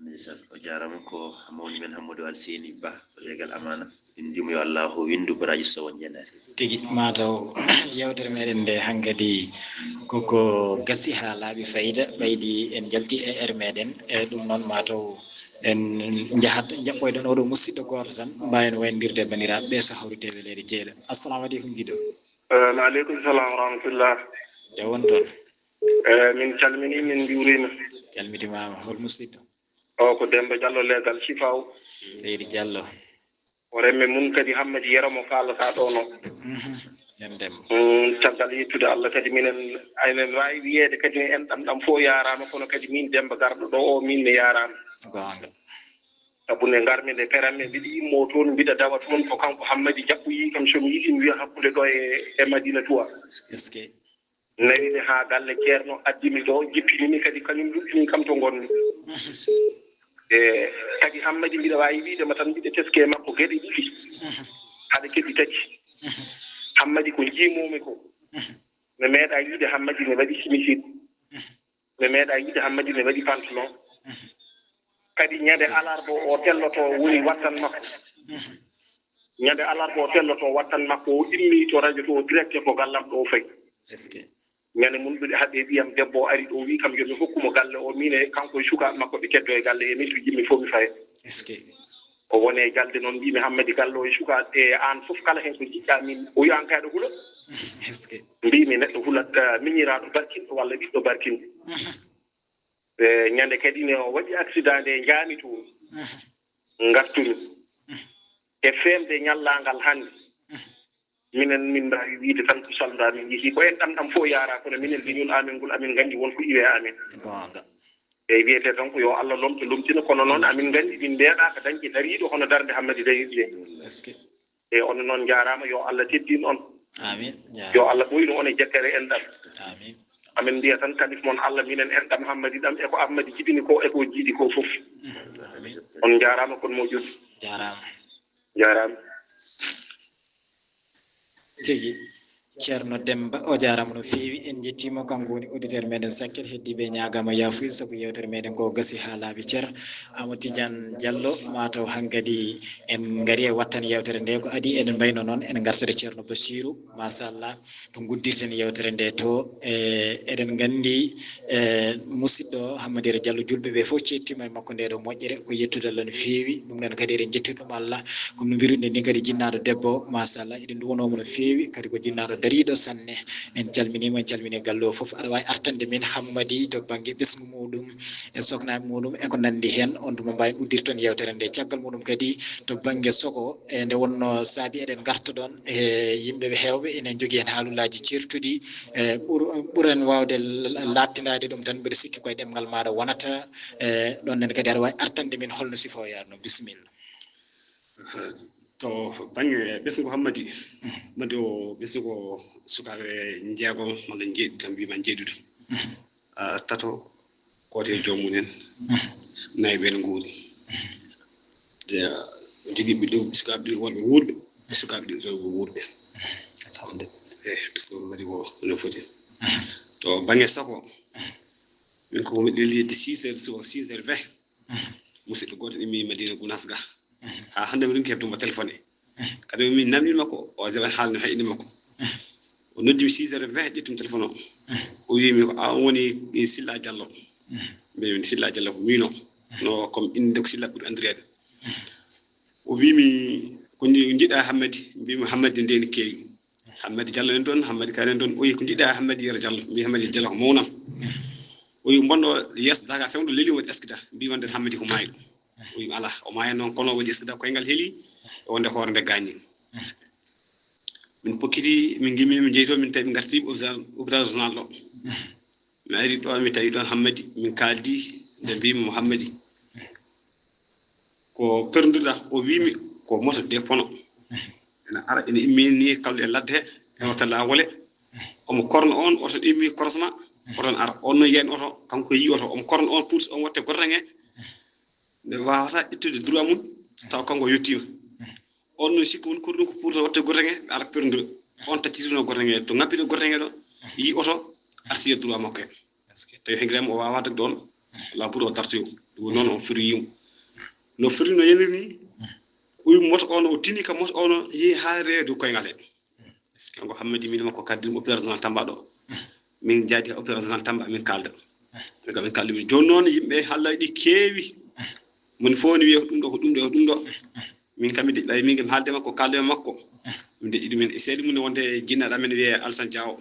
ndeysan o jarama ko mawni men Hamadou Alseyni Ba legal amana en ndimo yo Allah o windu baraji so ñenari tigi mataw yewtere meɗen nde hankkadi koko gasi ha laaɓi fayida ɓaydi en jalti e er meɗen e ɗum noon mataw en jahat jaɓɓoyɗen oɗo musidɗo goto tan mbawen wayndirde bandiraɓe ɓe so hawrite welede jeeɗa assalamu aleykum guiɗo waaleykum salam wa rahmatullah jawon toon min calmini min juurima calmitimama hol musidɗo o ko Demba Diallo legal sifaw Seydi Diallo o remme mun kadi Hammadi Yero mo kaalata ɗo no en dem caggal yettude Allah kadi minen enen wawi wiyede kadi en ɗam fof yarama kono kadi min Demba garɗo ɗo o min ne yarama gonga sabu nde garmi nde peranmi mbiɗa yimmo toon mbiɗa dawa toon ko kanko Hammadi jaɓɓoyi kam somi yiɗi mi wiya hakkude ɗo e Madina Touba eske nawide ha galle ceerno addimi ɗo jippinimi kadi kañum luɗɗini kam to gonmi e kadi Hammadi mbiɗa wawi wiidema tan mbiɗa teske makko gueɗe ɗiɗi haɗa keɓi tati Hammadi ko jiimomi ko mi meeɗa yiide Hammadi ne waɗi simiside mi meeɗa yiide Hammadi ne waɗi pantalon kadi ñande alarba o telloto woni wattan makko ñande alarba o telloto wattan makko o immi to radio to direct ko gallam ɗo fayi est ce que ñande mun ɗuɗi haɓe ɓiyam debbo o ari ɗo wi kam yomi hokkumo galle o mine kanko e sukaɓe makko ɓe keddo e galle e min to jimmi fof mi faye est ce que o woni e jalde noon mbimi hammadi galle o e sukaɓe e an fof kala hen ko jiɗɗa min o wi an kayɗo hula est ce que mbimi neɗɗo hulat miñiraɗo barkinɗo walla ɓiɗɗo barkinɗo ñande kadi ne o waɗi accident nde jaami to gartumi e femde ñallangal hannde minen min mbawi wiide tan ko salda min yeehi ko en ɗamɗam fof yaara kono minen leñol amin ngol amin nganndi wonko iwe amin eyi wiyete tan ko yo Allah lomto lomtina kono noon amin nganndi ɗin ndeeɗa ko dañƴe dariiɗo hono darde hammadi dariiɗo de eyi ono noon jaarama yo Allah teddin on amin yo Allah ɓoyno on e jettere en ɗam amin amin mbiya tan kalif moon Allah minen en ɗam hammadi ɗam eko hammadi jibini ko eko jiiɗi ko fof on jaarama kono mo joni jaarama tigi ceerno Demba o jarama no feewi en jettimo kanko woni auditeur meɗen Sakkel heddiɓe ñagama yafuy sabu yewtere meɗen ko gasi ha laaɓi ceer Amadou Tidiane Diallo mataw hankadi en gaari e wattan yewtere nde ko adi eɗen mbayno noon en gartere ceerno Bassirou machallah to guddirten yewtere nde to eɗen gandi musidɗo Hammadira Diallo julɓeɓe fof cettima e makko nde ɗo moƴƴere ko yettude Allah no feewi ɗum ɗon kadi eɗen jettiɗum Allah comme no mbiruɗen ni kadi jinnaɗo debbo machallah eɗen duwonomo no feewi kadi ko jinnaɗo dariɗo sanne en calminima en calmini galle o foof aɗa wawi artande min Hammadi to banggue ɓesgu muɗum e soknaɓe muɗum eko nandi hen on tuma mbawi uddir toon yewtere nde caggal muɗum kadi to banggue soko e nde wonno saabi eɗen garta ɗon e yimɓeɓe hewɓe enen jogui hen haalullaji certuɗi e ɓuuren wawde lattidade ɗum tan mbiɗa sikki koye ɗemgal maɗa wonata ɗon nen kadi aɗa wawi artande min holno sifo yarno bisimilla to bange ɓesgu Hammadi madi o ɓesgu sukaɓe jeegom walla jeeɗiɗi tan mbima jeeɗiɗo tato goto e jomumen nayi ɓe no guuri jogui ɓiɗɗo sukaɓe ɗi worɓe wuurɓe sukaɓe ɗi rewɓe wuurɓe ɓesgu madi ko no foti to bange sako min ko miɗo liyede 6h20 musidɗo goto immi Madina Gounass Ga ha hande mi ɗum kebduma téléphone kadi min namdi makko o jaɓat haalno hayɗi makko o noddimi 6h20 ƴettumi téléphone o wimi ko a woni Silla Diallo mbimi Silla Diallo ko mino no comme inde ko Silla ɓuuri andirede o wimi ko jiɗɗa Hammadi mbimi Hammadi ndeni keewi Hammadi Diallo en toon Hammadi Kane en toon o wi ko jiɗɗa Hammadi Yero Diallo mbi Hammadi Diallo ko mawnam o wi bonɗo yeeso daga fewɗo leeli waɗi eskida mbi wonde Hammadi ko mayɗo o wimi ala o maya noon kono waɗi eskida koyngal heeli wonde hoore nde gañi min pokkiti min gimmi min jeyto min tawi min garti hôpital régional ɗo mi ari ɗo mi tawi ɗon Hammadi min kaldi nde mbimi mo Hammadi ko pernduɗa o wimi ko moto dépono ene ara ene immini ni kalɗo e ladde he e wata lawole omo korno on oto immi korosma oton ara on no yen oto kanko yi oto omo korno on pour on watte gortange nde wawata ittude droit mum taw kanko yettima on no sikku woni ko ɗum ko pour watte gortange ara pernduɗo on taccitino gortange to ngappito gortange ɗo yi oto arti e droit makko he tawi hengirama o wawa dagde on la pour o dartoyo ɗum noon on firi yimo no firi no yeniri ni o wi moto on o tini ka moto on yeehi ha reedo koyngal he kanko Hammadi min makko kaddirmo hôpital régional Tamba ɗo min jaadi hôpital régional Tamba min kalda min kaldi min joni noon yimɓe hallaji ɗi keewi moni fof ne wiya ko ɗum ɗo ko ɗum ɗo ko ɗum ɗo min kam mi deƴƴiɗa min kam haalde makko kalde makko min deƴƴi ɗumen e seeɗa mum wonde jinnaɗo amen wiye Alassane Diawo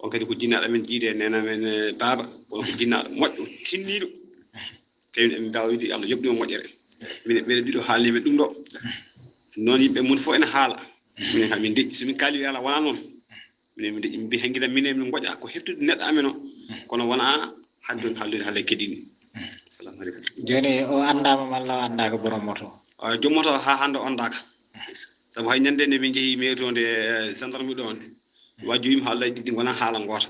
on kadi ko jinnaɗo amen jiide nena men baaba kono ko jinnaɗo moƴƴo tinniɗo kayni emin mbawa wiide Allah yoɓɗimo moƴƴere minen ɓeɗe ɗiɗo haalni men ɗum ɗo noon yimɓe moni fof ene haala minen kam min deƴƴi somin kaali wi ala wona noon minen min deƴƴi min mbi henguiɗen minen min goƴa ko heftude neɗɗo amen o kono wona haddude haala keddini assalamu aleykum joni o andama malla o andaka borom moto joom moto ha hande o andaka sabu hay ñande nde min jeehi mairie nde gendarme ɗo nde wajju wima haalaji ɗi gona haala goota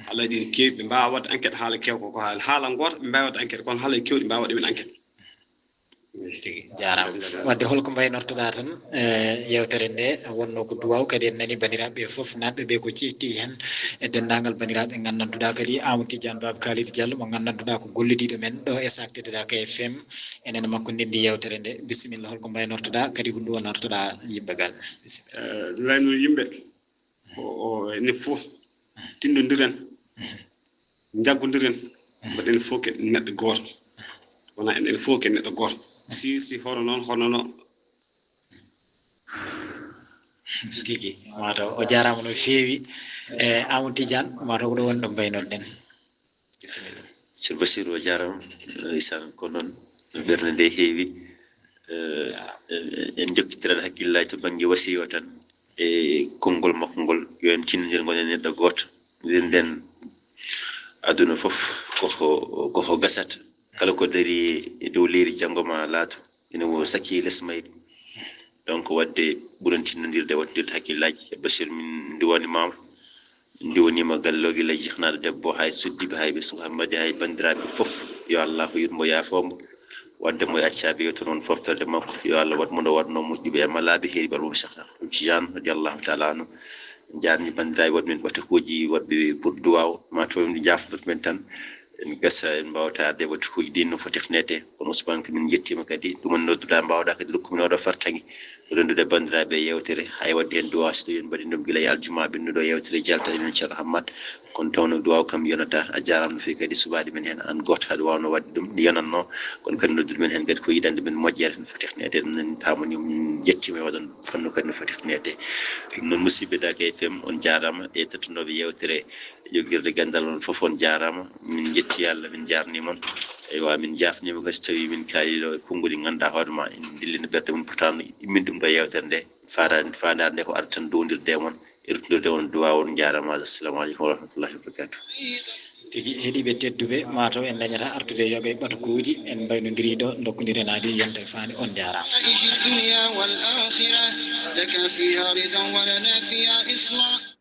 haalaji ɗi keewi ɓe mbawa wadde enquête haala kewko ko haala goota ɓe mbawi wadde enquête kono haalaji kewɗi mbawa waɗumen enquête jarama wadde holko mbaynortoɗa tan yewtere nde wonno ko duwaw kadi en nani bandiraɓe foof nanɓe ɓe ko cetti hen e dendagal bandiraɓe gandantuɗa kadi Amadou Tidiane Baba Kalidou Diallo mo gandantuɗa ko gollidiɗo men ɗo e sakte Dakar FM enen makko ndendi yewtere nde bisimilla holko mbaynortoɗa kadi ko ɗum wonartoɗa yimɓe gal bisimilla layno yimɓe o enen fof tindodiren jaggodiren mbaɗen fof ke neɗɗo goto wona enen fof ke neɗɗo goto si hono noon tigi mataw o jarama no feewi Amadou Tidiane mataw ko ɗo woni ɗo mbaynoɗen bisimilla Sir Basiru o jarama isan ko noon bernde nde heewi en jokkitiraɗo hakkillaji to banggue wasiyo tan e konngol makko ngol yo en tinnodir gonen neɗɗo goto nden aduna foof koko gasata kala ko dari e dow leydi janggo ma laato ene wo saki less mayri donc wadde ɓuuren tinnodirde wattodirde hakkillaji Basiru min ndiwonima gallogue lay jihnaɗo debbo hay suddiɓe hay ɓe suka mbaɗi hay bandiraɓe foof yo Allah yurmo yaafombo wadde mo accaɓe yo to noon foftorde makko yo Allah wat mo watno moƴƴuɓe e malaɓe heewi balmo Cheikh Tidiane radiyallahu ta'ala anhu jarni bandiraɓe wadɓe men ɓatakuji wadɓe pour duwaw ma to mi jafdot men tan en gasa en mbawta arde ɓatakuji ɗin no foti teknete kono Ousmane ko min jettima kadi ɗum on nodduɗa mbawɗa kadi rokkumin oɗo fartagui rendude bandiraɓe yewtere hay wadde hen duwaw so en mbaɗi ɗum guila e aljuma ɓennuɗo yewtere jalta enen Ceerno Hammat kono tawno duwaw kam yonata a jarama no fewi kadi subaɗe men hen an goto haɗa wawno wadde ɗum yonatno kono kadi noddude men hen kadi ko yiɗande men moƴƴere no foti teknede ɗum en pamani jettima e oɗon fannu kadi no foti teknede ɗum noon musidɓe Dakar FM on jarama e tettunoɓe yewtere jogguirde gandal on foof on jarama min jetti Allah min jarnimon eywa min jafnima kadi so tawi min kaaliɗo e konnguli ganduɗa hoorema en dillino ɓerde mum potano immin ɗum ɗo yewtere nde fandare nde ko arda tan dowdirde mon e ruttinirde on duwaw on jarama assalamu aleykum wa rahmatullahi wa barakatuh tigi heeɗiɓe tedduɓe mataw en dañata artude yoɓe ɓatakuji en mbaynodiri ɗo dokkodiren adi yontere fani on jarama الدنيا والآخرة لك فيها رضا ولنا فيها إصلاح